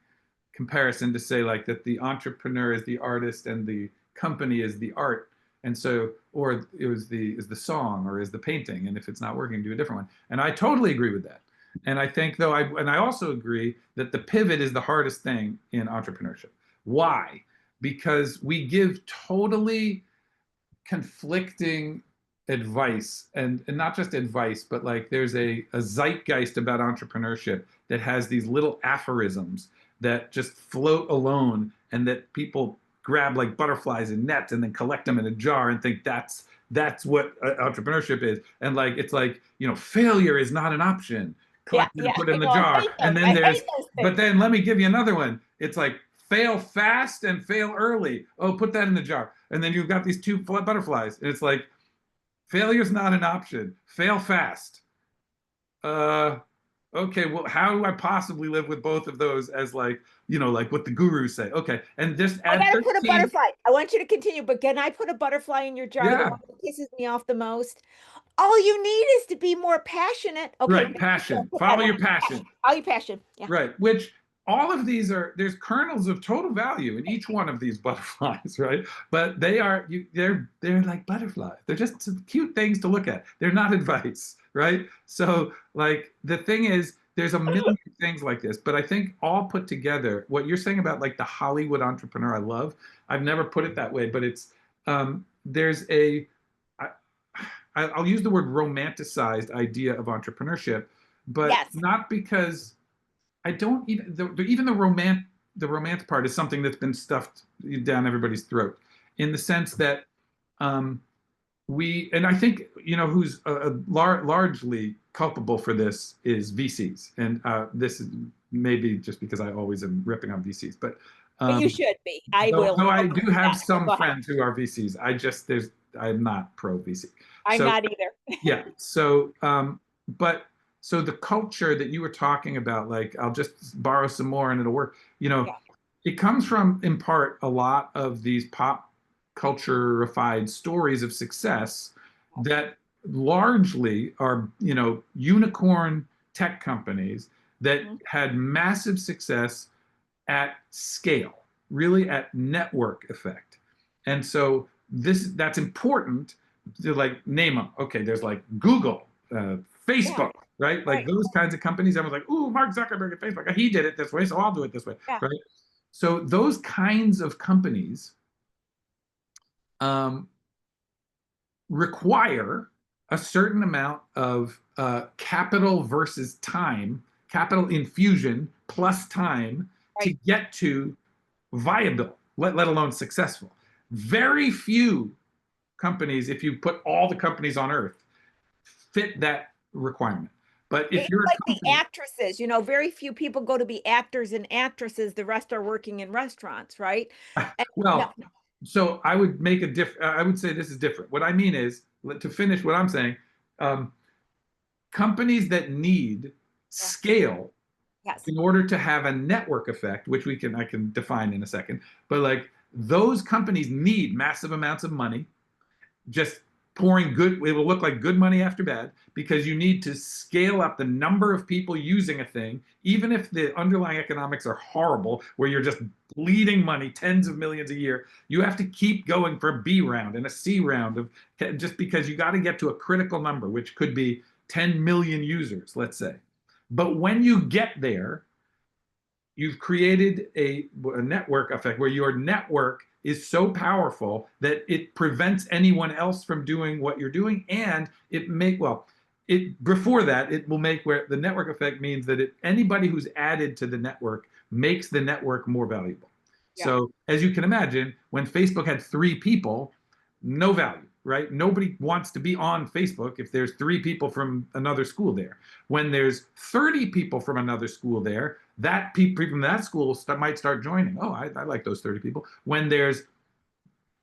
comparison to say like that the entrepreneur is the artist and the company is the art. And so, or it was is the song or is the painting. And if it's not working, do a different one. And I totally agree with that. And I think though, and I also agree that the pivot is the hardest thing in entrepreneurship. Why? Because we give totally conflicting advice and not just advice, but like there's a zeitgeist about entrepreneurship that has these little aphorisms that just float alone and that people grab like butterflies in nets and then collect them in a jar and think that's what entrepreneurship is. And like it's like, failure is not an option. Yeah, Collect it yeah. and put it in the No, I jar. hate And those. then I hate those but things. then let me give you another one. It's like fail fast and fail early. Oh, put that in the jar. And then you've got these two butterflies. And it's like, failure's not an option. Fail fast. Uh, okay, well, how do I possibly live with both of those as like, like what the gurus say? Okay, and just I add gotta put a 13. butterfly. I want you to continue, but can I put a butterfly in your jar? The Yeah, one that pisses me off the most. All you need is to be more passionate. Okay, right. Passion. put that Follow your one. passion. All your passion. Yeah. Right. Which all of these there's kernels of total value in each one of these butterflies, right? But they're like butterflies. They're just some cute things to look at. They're not advice, right? So like the thing is, there's a million things like this, but I think all put together, what you're saying about like the Hollywood entrepreneur, I love. I've never put it that way, but it's there's I, I'll use the word romanticized idea of entrepreneurship, but Yes. not because I don't even the romance part is something that's been stuffed down everybody's throat in the sense that um, and I think who's largely culpable for this is VCs, and this is maybe just because I always am ripping on VCs, but But you um, should be. I though, will though I agree do with have that. some Go ahead. friends who are VCs, I'm not pro VC. I'm So not either. yeah. So, but so the culture that you were talking about, like I'll just borrow some more and it'll work. Yeah. It comes from, in part, a lot of these pop culture-ified stories of success that largely are, unicorn tech companies that Mhm. had massive success at scale, really at network effect. And so that's important to like name them. Okay, there's like Google, Yeah, Facebook, right? Like right. those kinds of companies. Everyone's like, "Ooh, Mark Zuckerberg at Facebook. He did it this way, so I'll do it this way," Yeah. right? So those kinds of companies um, require a certain amount of capital versus time, capital infusion plus time to Right. get to viable, let alone successful. Very few companies, if you put all the companies on earth, fit that requirement. But if It's you're like a the company, actresses, very few people go to be actors and actresses, the rest are working in restaurants, right? And no, well, so I would make a I would say this is different. What I mean is, to finish what I'm saying, um, companies that need yeah, scale yes. in order to have a network effect, which I can define in a second, but like those companies need massive amounts of money, just pouring good, it will look like good money after bad, because you need to scale up the number of people using a thing, even if the underlying economics are horrible, where you're just bleeding money, tens of millions a year. You have to keep going for a B round and a C round of, just because you got to get to a critical number, which could be 10 million users, let's say. But when you get there, you've created a network effect where your network is so powerful that it prevents anyone else from doing what you're doing, and it before that it will make, where the network effect means that anybody who's added to the network makes the network more valuable. Yeah. So as you can imagine, when Facebook had 3 people, no value, right? Nobody wants to be on Facebook if there's 3 people from another school there. When there's 30 people from another school there, that people from that school might start joining. Oh, I like those 30 people. When there's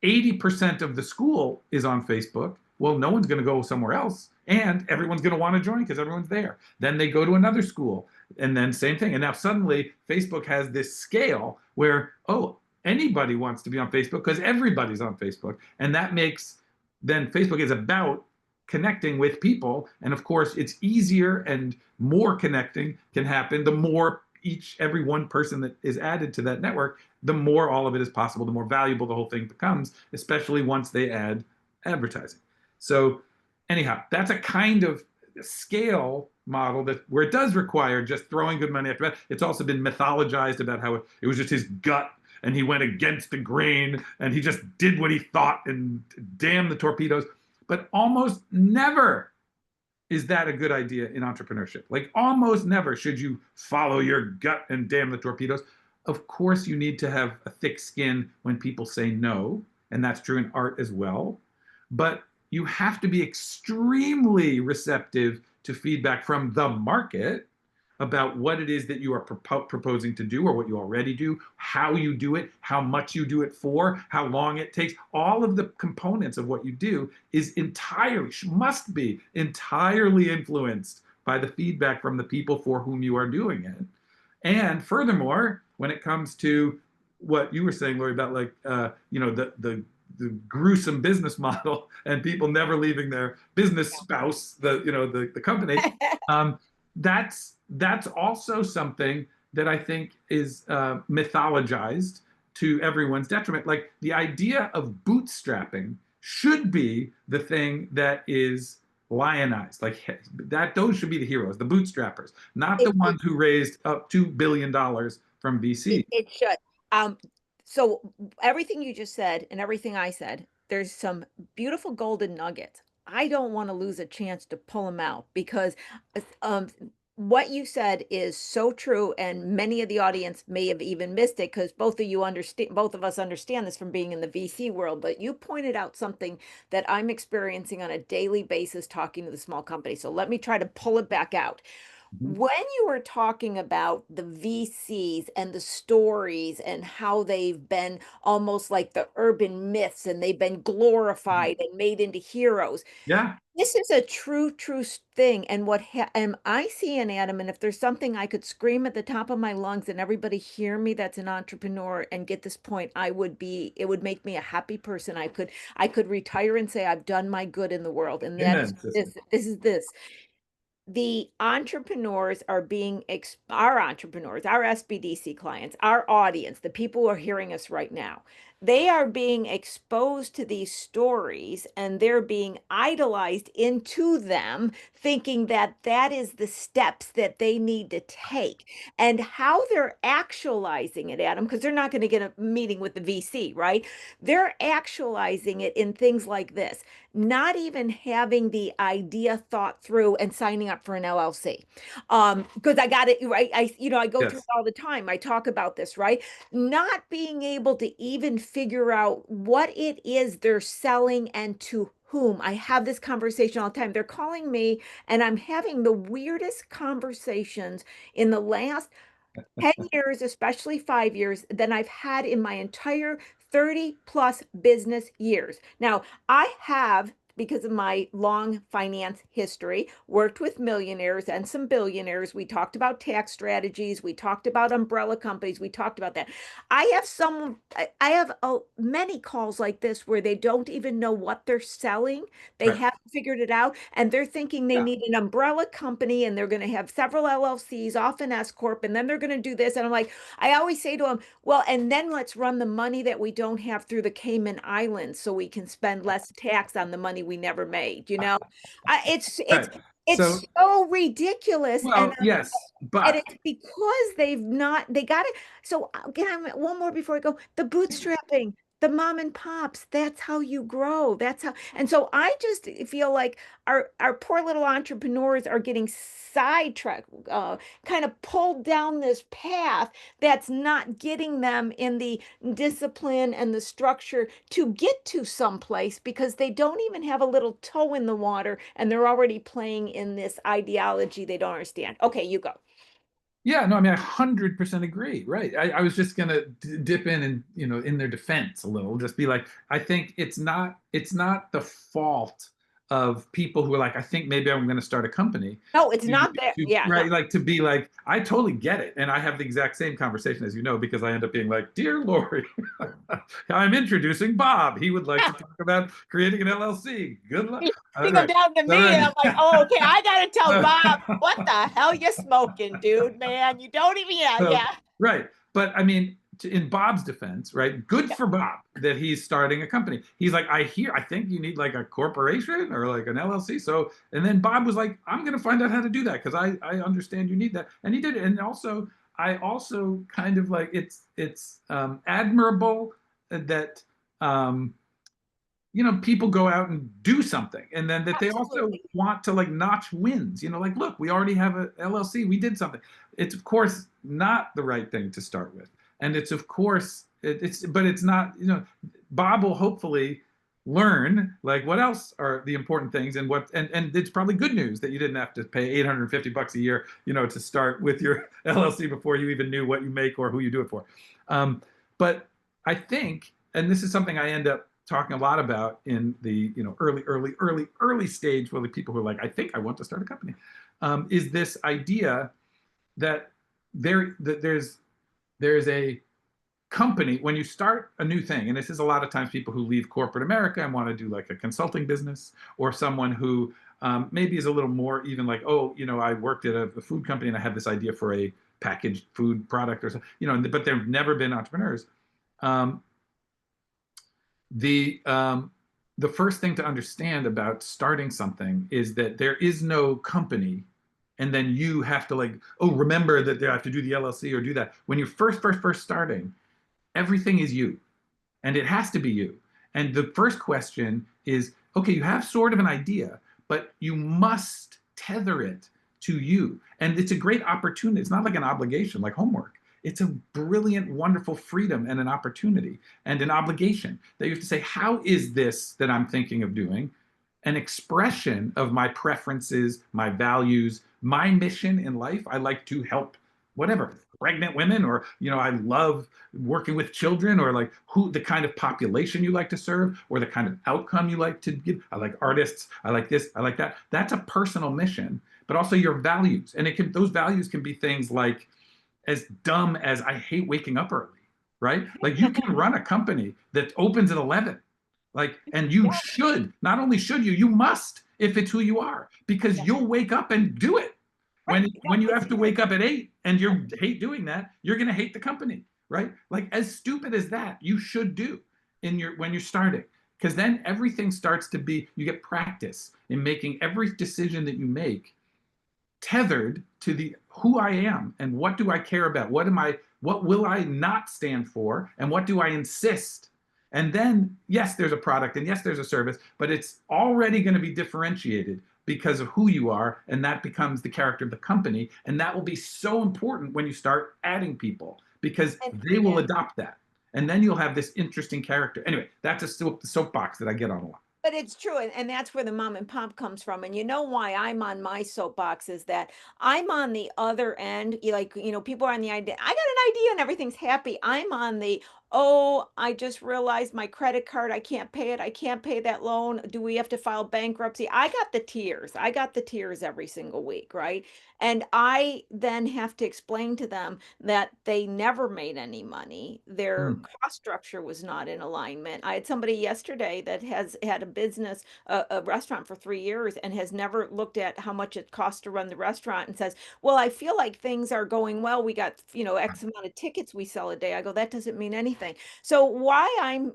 80% of the school is on Facebook, well, no one's going to go somewhere else. And everyone's going to want to join because everyone's there. Then they go to another school, and then same thing. And now suddenly Facebook has this scale where, oh, anybody wants to be on Facebook because everybody's on Facebook. And that makes, then Facebook is about connecting with people. And of course, it's easier and more connecting can happen the more every one person that is added to that network, the more all of it is possible, the more valuable the whole thing becomes, especially once they add advertising. So anyhow, that's a kind of scale model that where it does require just throwing good money after that. It's also been mythologized about how it was just his gut and he went against the grain and he just did what he thought and damn the torpedoes. But almost never is that a good idea in entrepreneurship? Like almost never should you follow your gut and damn the torpedoes. Of course, you need to have a thick skin when people say no, and that's true in art as well. But you have to be extremely receptive to feedback from the market about what it is that you are proposing to do or what you already do, how you do it, how much you do it for, how long it takes. All of the components of what you do must be entirely influenced by the feedback from the people for whom you are doing it. And furthermore, when it comes to what you were saying, Lori, about like the gruesome business model and people never leaving their business spouse, the company, um, that's also something that I think is mythologized to everyone's detriment. Like the idea of bootstrapping should be the thing that is lionized. Like that, those should be the heroes, the bootstrappers, not the It, it, ones who raised up $2 billion from VC. it should. Um, so everything you just said and everything I said, there's some beautiful golden nuggets. I don't want to lose a chance to pull them out because um, what you said is so true, and many of the audience may have even missed it because both of us understand this from being in the VC world. But you pointed out something that I'm experiencing on a daily basis talking to the small company. So let me try to pull it back out. Mhm. When you were talking about the VCs and the stories and how they've been almost like the urban myths and they've been glorified and made into heroes, Yeah. this is a true thing. And what am I seeing, Adam? And if there's something I could scream at the top of my lungs and everybody hear me that's an entrepreneur and get this point, it would make me a happy person. I could retire and say I've done my good in the world. And that's Amen, sister. this. The entrepreneurs are our entrepreneurs, our SBDC clients, our audience, the people who are hearing us right now, they are being exposed to these stories and they're being idolized into them, thinking that that is the steps that they need to take. And how they're actualizing it, Adam, because they're not going to get a meeting with the VC, right? They're actualizing it in things like this, not even having the idea thought through and signing up for an LLC. Because I got it right. I go through Yes. it all the time. I talk about this, right? Not being able to even figure out what it is they're selling and to whom. I have this conversation all the time. They're calling me and I'm having the weirdest conversations in the last 10 years, especially 5 years, than I've had in my entire 30 plus business years. Now, I have, because of my long finance history, worked with millionaires and some billionaires. We talked about tax strategies. We talked about umbrella companies. We talked about that. I have many calls like this where they don't even know what they're selling. They Right. haven't figured it out, and they're thinking they Yeah. need an umbrella company, and they're going to have several LLCs, off an S corp, and then they're going to do this. And I'm like, I always say to them, well, and then let's run the money that we don't have through the Cayman Islands so we can spend less tax on the money we never made. It's it's Right. So, it's so ridiculous, well, yes, and but it's because they got it. So again, one more before I go. The bootstrapping, the mom and pops, that's how you grow. That's how. And so I just feel like our poor little entrepreneurs are getting sidetracked, kind of pulled down this path that's not getting them in the discipline and the structure to get to someplace, because they don't even have a little toe in the water and they're already playing in this ideology they don't understand. Okay, you go. yeah, no, I mean, I 100% agree. Right. I was just gonna dip in and, in their defense a little, just be like, I think it's not the fault of people who are like, I think maybe I'm going to start a company. No, it's To, not there. Yeah, no. right, like to be like, I totally get it, and I have the exact same conversation as because I end up being like, dear Lori, I'm introducing Bob. He would like to talk about creating an LLC. Good luck. You go Right. down to All me, and right. I'm like, oh, okay, I gotta tell Bob, what the hell you smoking, dude, man? You don't even, yeah, So, yeah. right. But I mean, in Bob's defense, right? Good Yeah. for Bob that he's starting a company. He's like, I think you need like a corporation or like an LLC. So, and then Bob was like, I'm going to find out how to do that because I understand you need that. And he did it. And also, I also kind of like, it's admirable that, um, people go out and do something, and then that they also Absolutely. want to like notch wins, like, look, we already have a LLC, we did something. It's of course not the right thing to start with, and it's of course but it's not, Bob will hopefully learn like what else are the important things, and and it's probably good news that you didn't have to pay $850 a year, to start with your LLC before you even knew what you make or who you do it for. But I think, and this is something I end up talking a lot about in the early stage, where the people who are like, I think I want to start a company, is this idea that there's a company when you start a new thing, and this is a lot of times people who leave corporate America and want to do like a consulting business, or someone who maybe is a little more even like, oh, I worked at a food company and I have this idea for a packaged food product or something, but they've never been entrepreneurs. Um, the first thing to understand about starting something is that there is no company, and then you have to like, oh, remember that they have to do the LLC or do that. When you're first starting, everything is you, and it has to be you. And the first question is, okay, you have sort of an idea, but you must tether it to you. And it's a great opportunity. It's not like an obligation, like homework. It's a brilliant, wonderful freedom and an opportunity and an obligation that you have to say, how is this that I'm thinking of doing an expression of my preferences, my values, my mission in life, I like to help whatever pregnant women, or I love working with children, or like who the kind of population you like to serve, or the kind of outcome you like to give. I like artists, I like this, I like that. That's a personal mission, but also your values. And those values can be things like as dumb as I hate waking up early, right? Like you can run a company that opens at 11. Like, and you should, not only should you must, if it's who you are, because Yeah. you'll wake up and do it. Right. When No, you it's have to true. wake up at 8 and you hate doing that, you're going to hate the company, right? Like as stupid as that, you should do when you're starting, because then everything starts to be, you get practice in making every decision that you make tethered to the who I am and what do I care about? What will I not stand for? And what do I insist? And then, yes, there's a product and yes, there's a service, but it's already going to be differentiated because of who you are. And that becomes the character of the company. And that will be so important when you start adding people because And they will yeah. adopt that. And then you'll have this interesting character. Anyway, that's a soapbox that I get on a lot. But it's true, and that's where the mom and pop comes from. And you know why I'm on my soapbox is that I'm on the other end. People are on the idea, I got an idea and everything's happy. I'm on the, oh, I just realized my credit card, I can't pay it. I can't pay that loan. Do we have to file bankruptcy? I got the tears. I got the tears every single week, right? And I then have to explain to them that they never made any money. Their Hmm. cost structure was not in alignment. I had somebody yesterday that has had a business, a restaurant for 3 years and has never looked at how much it costs to run the restaurant and says, well, I feel like things are going well. We got, X amount of tickets we sell a day. I go, that doesn't mean anything. So why I'm,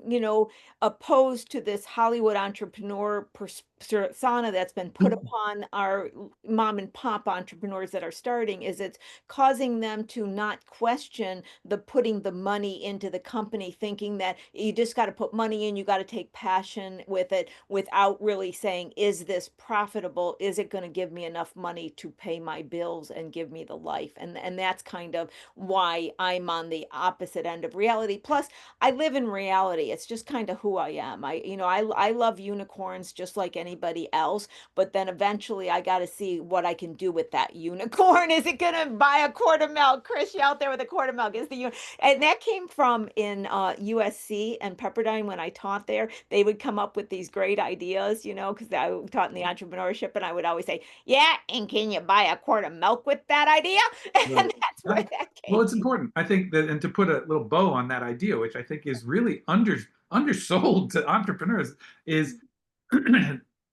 opposed to this Hollywood entrepreneur persona that's been put upon our mom and pop entrepreneurs that are starting is it's causing them to not question the putting the money into the company, thinking that you just got to put money in, you got to take passion with it without really saying, is this profitable? Is it going to give me enough money to pay my bills and give me the life? And that's kind of why I'm on the opposite end of reality. Plus, I live in reality. It's just kind of who I am. I love unicorns just like anybody else, but then eventually I got to see what I can do with that unicorn. Is it going to buy a quart of milk? Chris, you out there with a quart of milk? And that came from in USC and Pepperdine when I taught there. They would come up with these great ideas, because I taught in the entrepreneurship, and I would always say, "Yeah, and can you buy a quart of milk with that idea?" Right. And that's where that Well, came. it's important. I think that, and to put a little bow on that idea, which I think is really undersold to entrepreneurs, is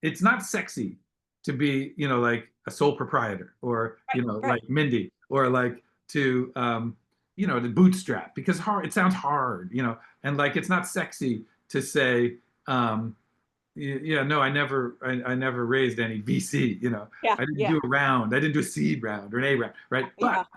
it's not sexy to be, like a sole proprietor, or, Right, right. like Mindy, or like to bootstrap, because it sounds hard, and like it's not sexy to say, yeah, no, I never raised any VC, Yeah, I didn't yeah, do a round, I didn't do a seed round or an A round, right? But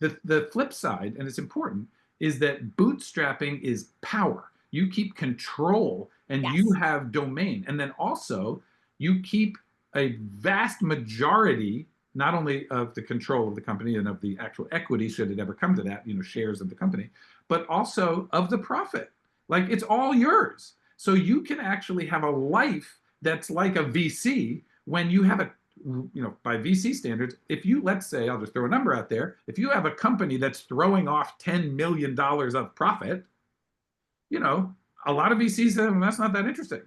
yeah. the flip side, and it's important, is that bootstrapping is power. You keep control and you Yes. have domain. And then also, you keep a vast majority, not only of the control of the company and of the actual equity, should it ever come to that, shares of the company, but also of the profit. Like it's all yours. So you can actually have a life that's like a VC when you have a by VC standards, if you, let's say, I'll just throw a number out there, if you have a company that's throwing off $10 million of profit, you know, a lot of VCs say, well, that's not that interesting.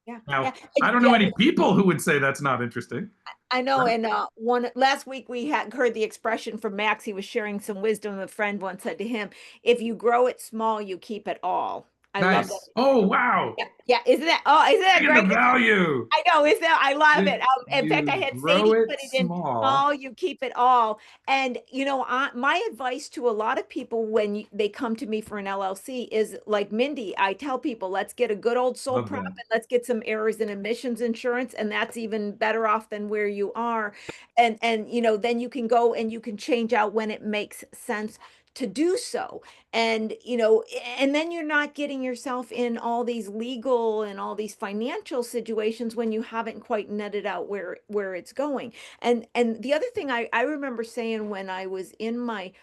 Yeah, yeah, Now, I don't know yeah. any people who would say that's not interesting. I know. Right? And one last week we had heard the expression from Max. He was sharing some wisdom. A friend once said to him, "If you grow it small, you keep it all." I love that. Nice. Oh, wow. Yeah, yeah. Isn't that Taking the great? value. I know, is that I love If it. In fact, I you had grow Sadie it put it in small, small, you keep it all. And my advice to a lot of people when they come to me for an LLC is like Mindy. I tell people, let's get a good old sole love prop that. and let's get some errors and emissions insurance, and that's even better off than where you are. And then you can go and you can change out when it makes sense to do so. And then you're not getting yourself in all these legal and all these financial situations when you haven't quite netted out where it's going. And the other thing I remember saying when I was in my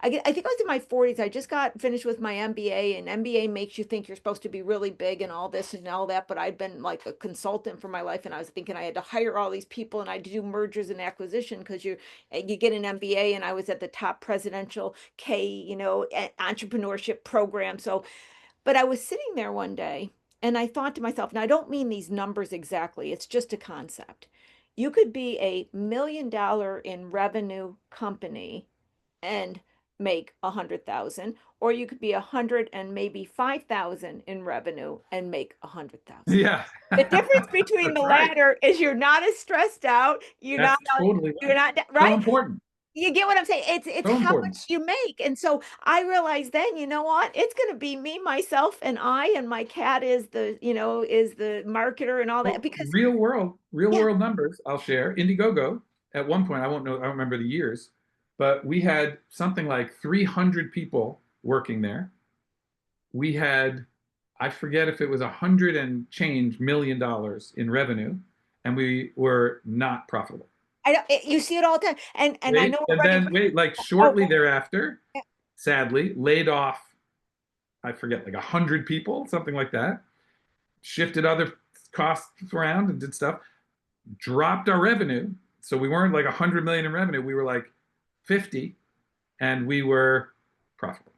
I think I was in my 40s. I just got finished with my MBA, and MBA makes you think you're supposed to be really big and all this and all that. But I'd been like a consultant for my life, and I was thinking I had to hire all these people and I had to do mergers and acquisition because you get an MBA, and I was at the top presidential entrepreneurship program. So, but I was sitting there one day and I thought to myself, now I don't mean these numbers exactly, it's just a concept. You could be $1 million in revenue company and make 100,000, or you could be 100 and maybe 5,000 in revenue and make 100,000. Yeah. The difference between That's the right. latter is you're not as stressed out. That's totally You're right. not So right. important. You get what I'm saying? It's So how important. much you make. And so I realized then, you know what? It's going to be me, myself, and I, and my cat is the marketer and all that. Well, Because real yeah, world numbers I'll share. Indiegogo, at one point, I don't remember the years, but we had something like 300 people working there. We had, I forget if it was 100 and change million in revenue, and we were not profitable. you see it all the time. And I Wait, know and we're running. then wait, like Oh, shortly thereafter, yeah. sadly, laid off, I forget, like 100 people, something like that, shifted other costs around and did stuff, dropped our revenue. So we weren't like 100 million in revenue. We were like 50, and we were profitable.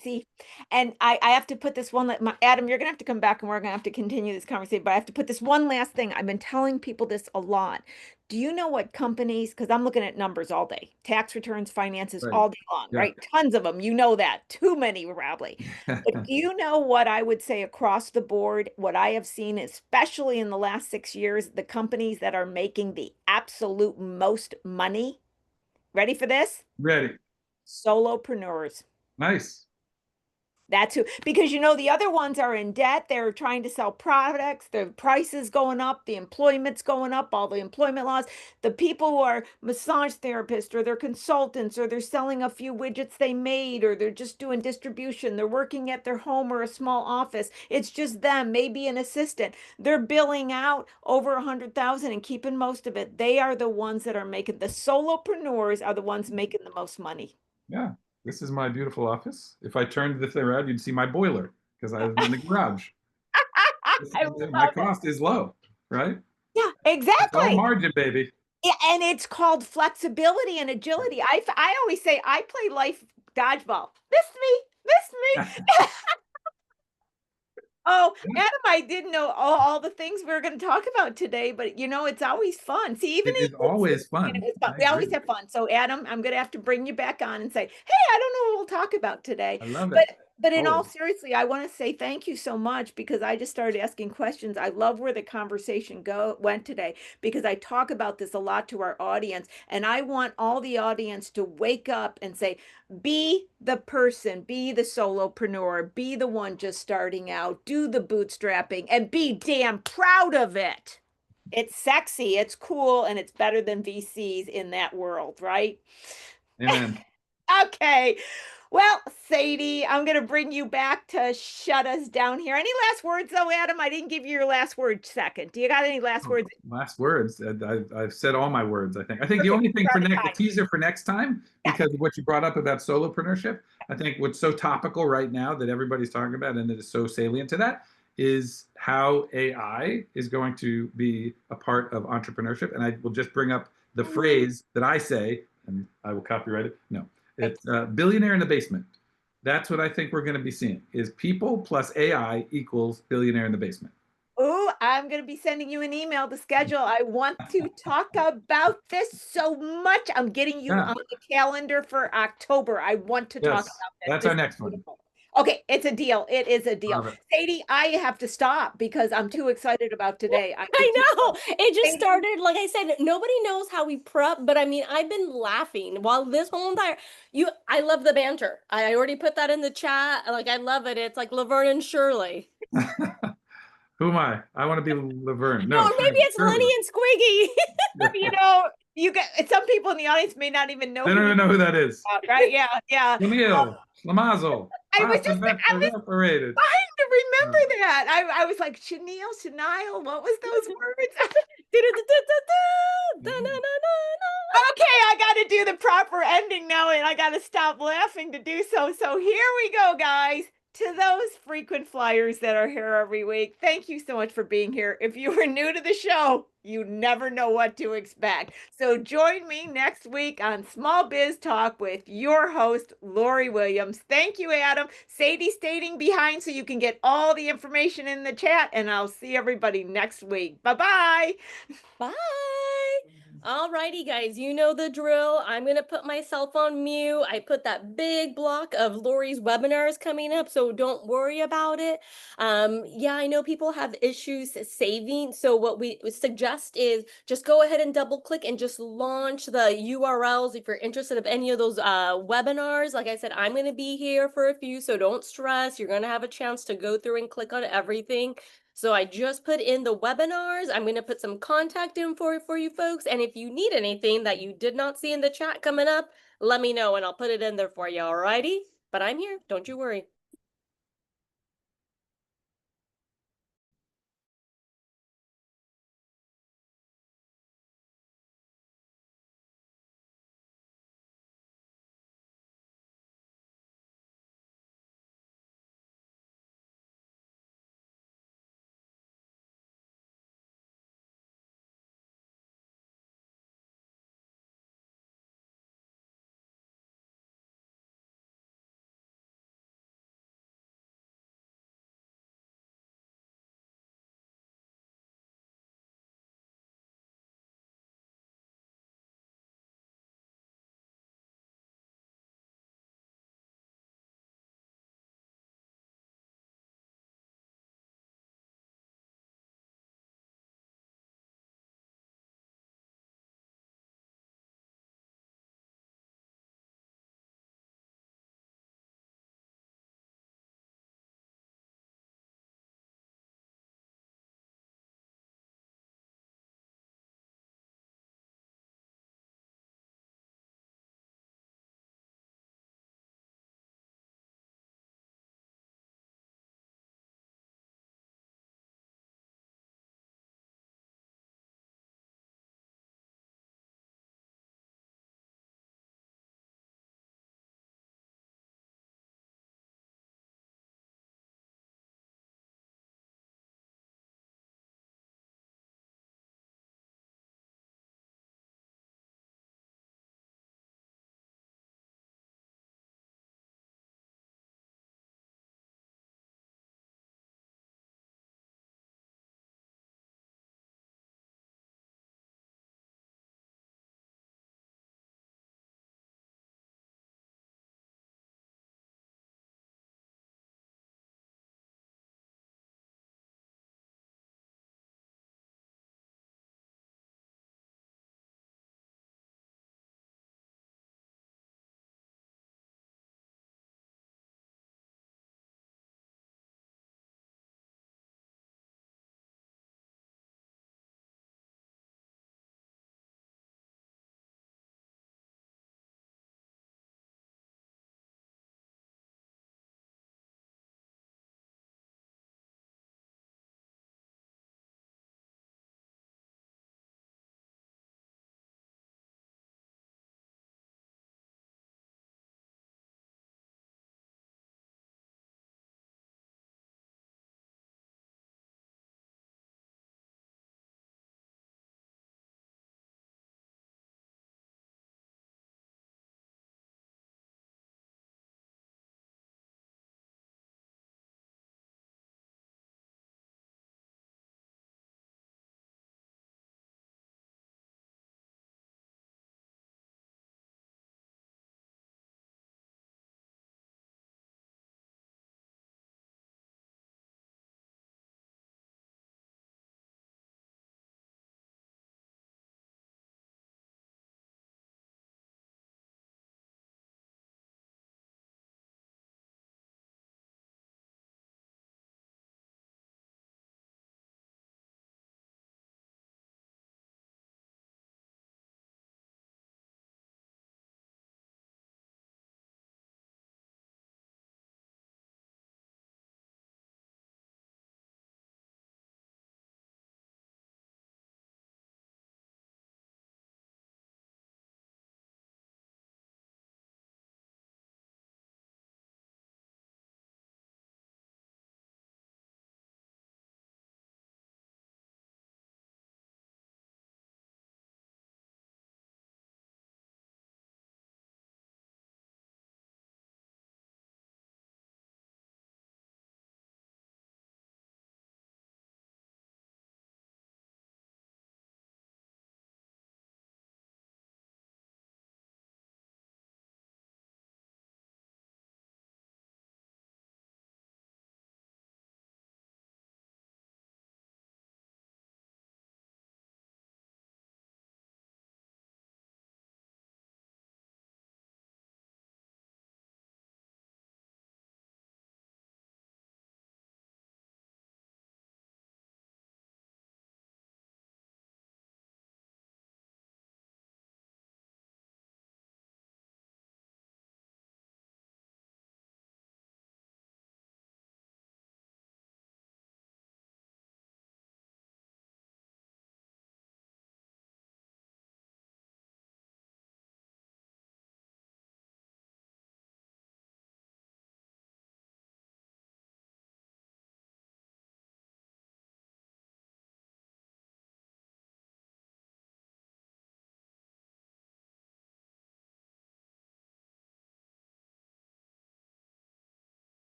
See, and I have to put this one, Adam, you're gonna have to come back and we're gonna have to continue this conversation, but I have to put this one last thing. I've been telling people this a lot. Do you know what companies, because I'm looking at numbers all day, tax returns, finances Right. all day long, Yeah. right? Tons of them. You know that. Too many, probably. But do you know what I would say across the board, what I have seen, especially in the last 6 years, the companies that are making the absolute most money? Ready for this? Ready. Solopreneurs. Nice. That's who, because the other ones are in debt. They're trying to sell products, the prices going up, the employment's going up, all the employment laws. The people who are massage therapists or they're consultants or they're selling a few widgets they made or they're just doing distribution, they're working at their home or a small office. It's just them, maybe an assistant. They're billing out over 100,000 and keeping most of it. They are the ones that are making the solopreneurs are the ones making the most money. Yeah. This is my beautiful office. If I turned this around, you'd see my boiler because I was in the garage. I My love it. cost is low, right? Yeah, It's all exactly. margin, baby. Yeah, and it's called flexibility and agility. I always say I play life dodgeball. Miss me. Oh, Adam, I didn't know all the things we were going to talk about today, but it's always fun. See, even It is always it fun. was fun. I We always agree. have fun. So, Adam, I'm going to have to bring you back on and say, hey, I don't know what we'll talk about today. I love it. But in all Always. seriously, I want to say thank you so much because I just started asking questions. I love where the conversation went today because I talk about this a lot to our audience, and I want all the audience to wake up and say, be the person, be the solopreneur, be the one just starting out, do the bootstrapping, and be damn proud of it. It's sexy, it's cool, and it's better than VCs in that world, right? Amen. Okay. Well, Sadie, I'm going to bring you back to shut us down here. Any last words, though, Adam? I didn't give you your last word second. Do you got any last Oh, words? last words. I've said all my words, I think. I think the Perfect. only thing We're for out of next, a time. teaser for next time, Yes. because of what you brought up about solopreneurship, I think what's so topical right now that everybody's talking about and that is so salient to that is how AI is going to be a part of entrepreneurship. And I will just bring up the phrase that I say, and I will copyright it. No, it's billionaire in the basement. That's what I think we're going to be seeing is people plus AI equals billionaire in the basement. Oh, I'm going to be sending you an email to schedule. I want to talk about this so much. I'm getting you Yeah. on the calendar for October. I want to talk Yes. about this. That's This our is next one. beautiful. Okay, it's a deal. It is a deal. Love it. Sadie, I have to stop because I'm too excited about today. I could I keep know. It just Sadie, started, like I said, nobody knows how we prep, but I mean, I've been laughing while this whole entire I love the banter. I already put that in the chat. Like I love it. It's like Laverne and Shirley. Who am I? I want to be Laverne. No, No, maybe it's Shirley. Lenny and Squiggy. you know, you get some people in the audience may not even know They who don't you're even know who that is. talking about, right? Yeah, yeah. Schlemiel, Schlemazel, I was pasta just I was evaporated. trying to Uh, remember that. I was like Chanel, what was those words? Da-da-da-da-da-da, da-na-na-na-na. Okay, I got to do the proper ending now, and I got to stop laughing to do so. So here we go, guys. To those frequent flyers that are here every week, thank you so much for being here. If you are new to the show, you never know what to expect. So join me next week on Small Biz Talk with your host, Lori Williams. Thank you, Adam. Sadie staying behind so you can get all the information in the chat, and I'll see everybody next week. Bye-bye. Bye. Alrighty, guys, you know the drill. I'm gonna put myself on mute. I put that big block of Lori's webinars coming up, so don't worry about it. Yeah, I know people have issues saving, so what we suggest is just go ahead and double click and just launch the URLs if you're interested of any of those webinars. Like I said, I'm gonna be here for a few, so don't stress. You're gonna have a chance to go through and click on everything. So I just put in the webinars. I'm going to put some contact info for you folks. And if you need anything that you did not see in the chat coming up, let me know and I'll put it in there for you. All righty. But I'm here. Don't you worry.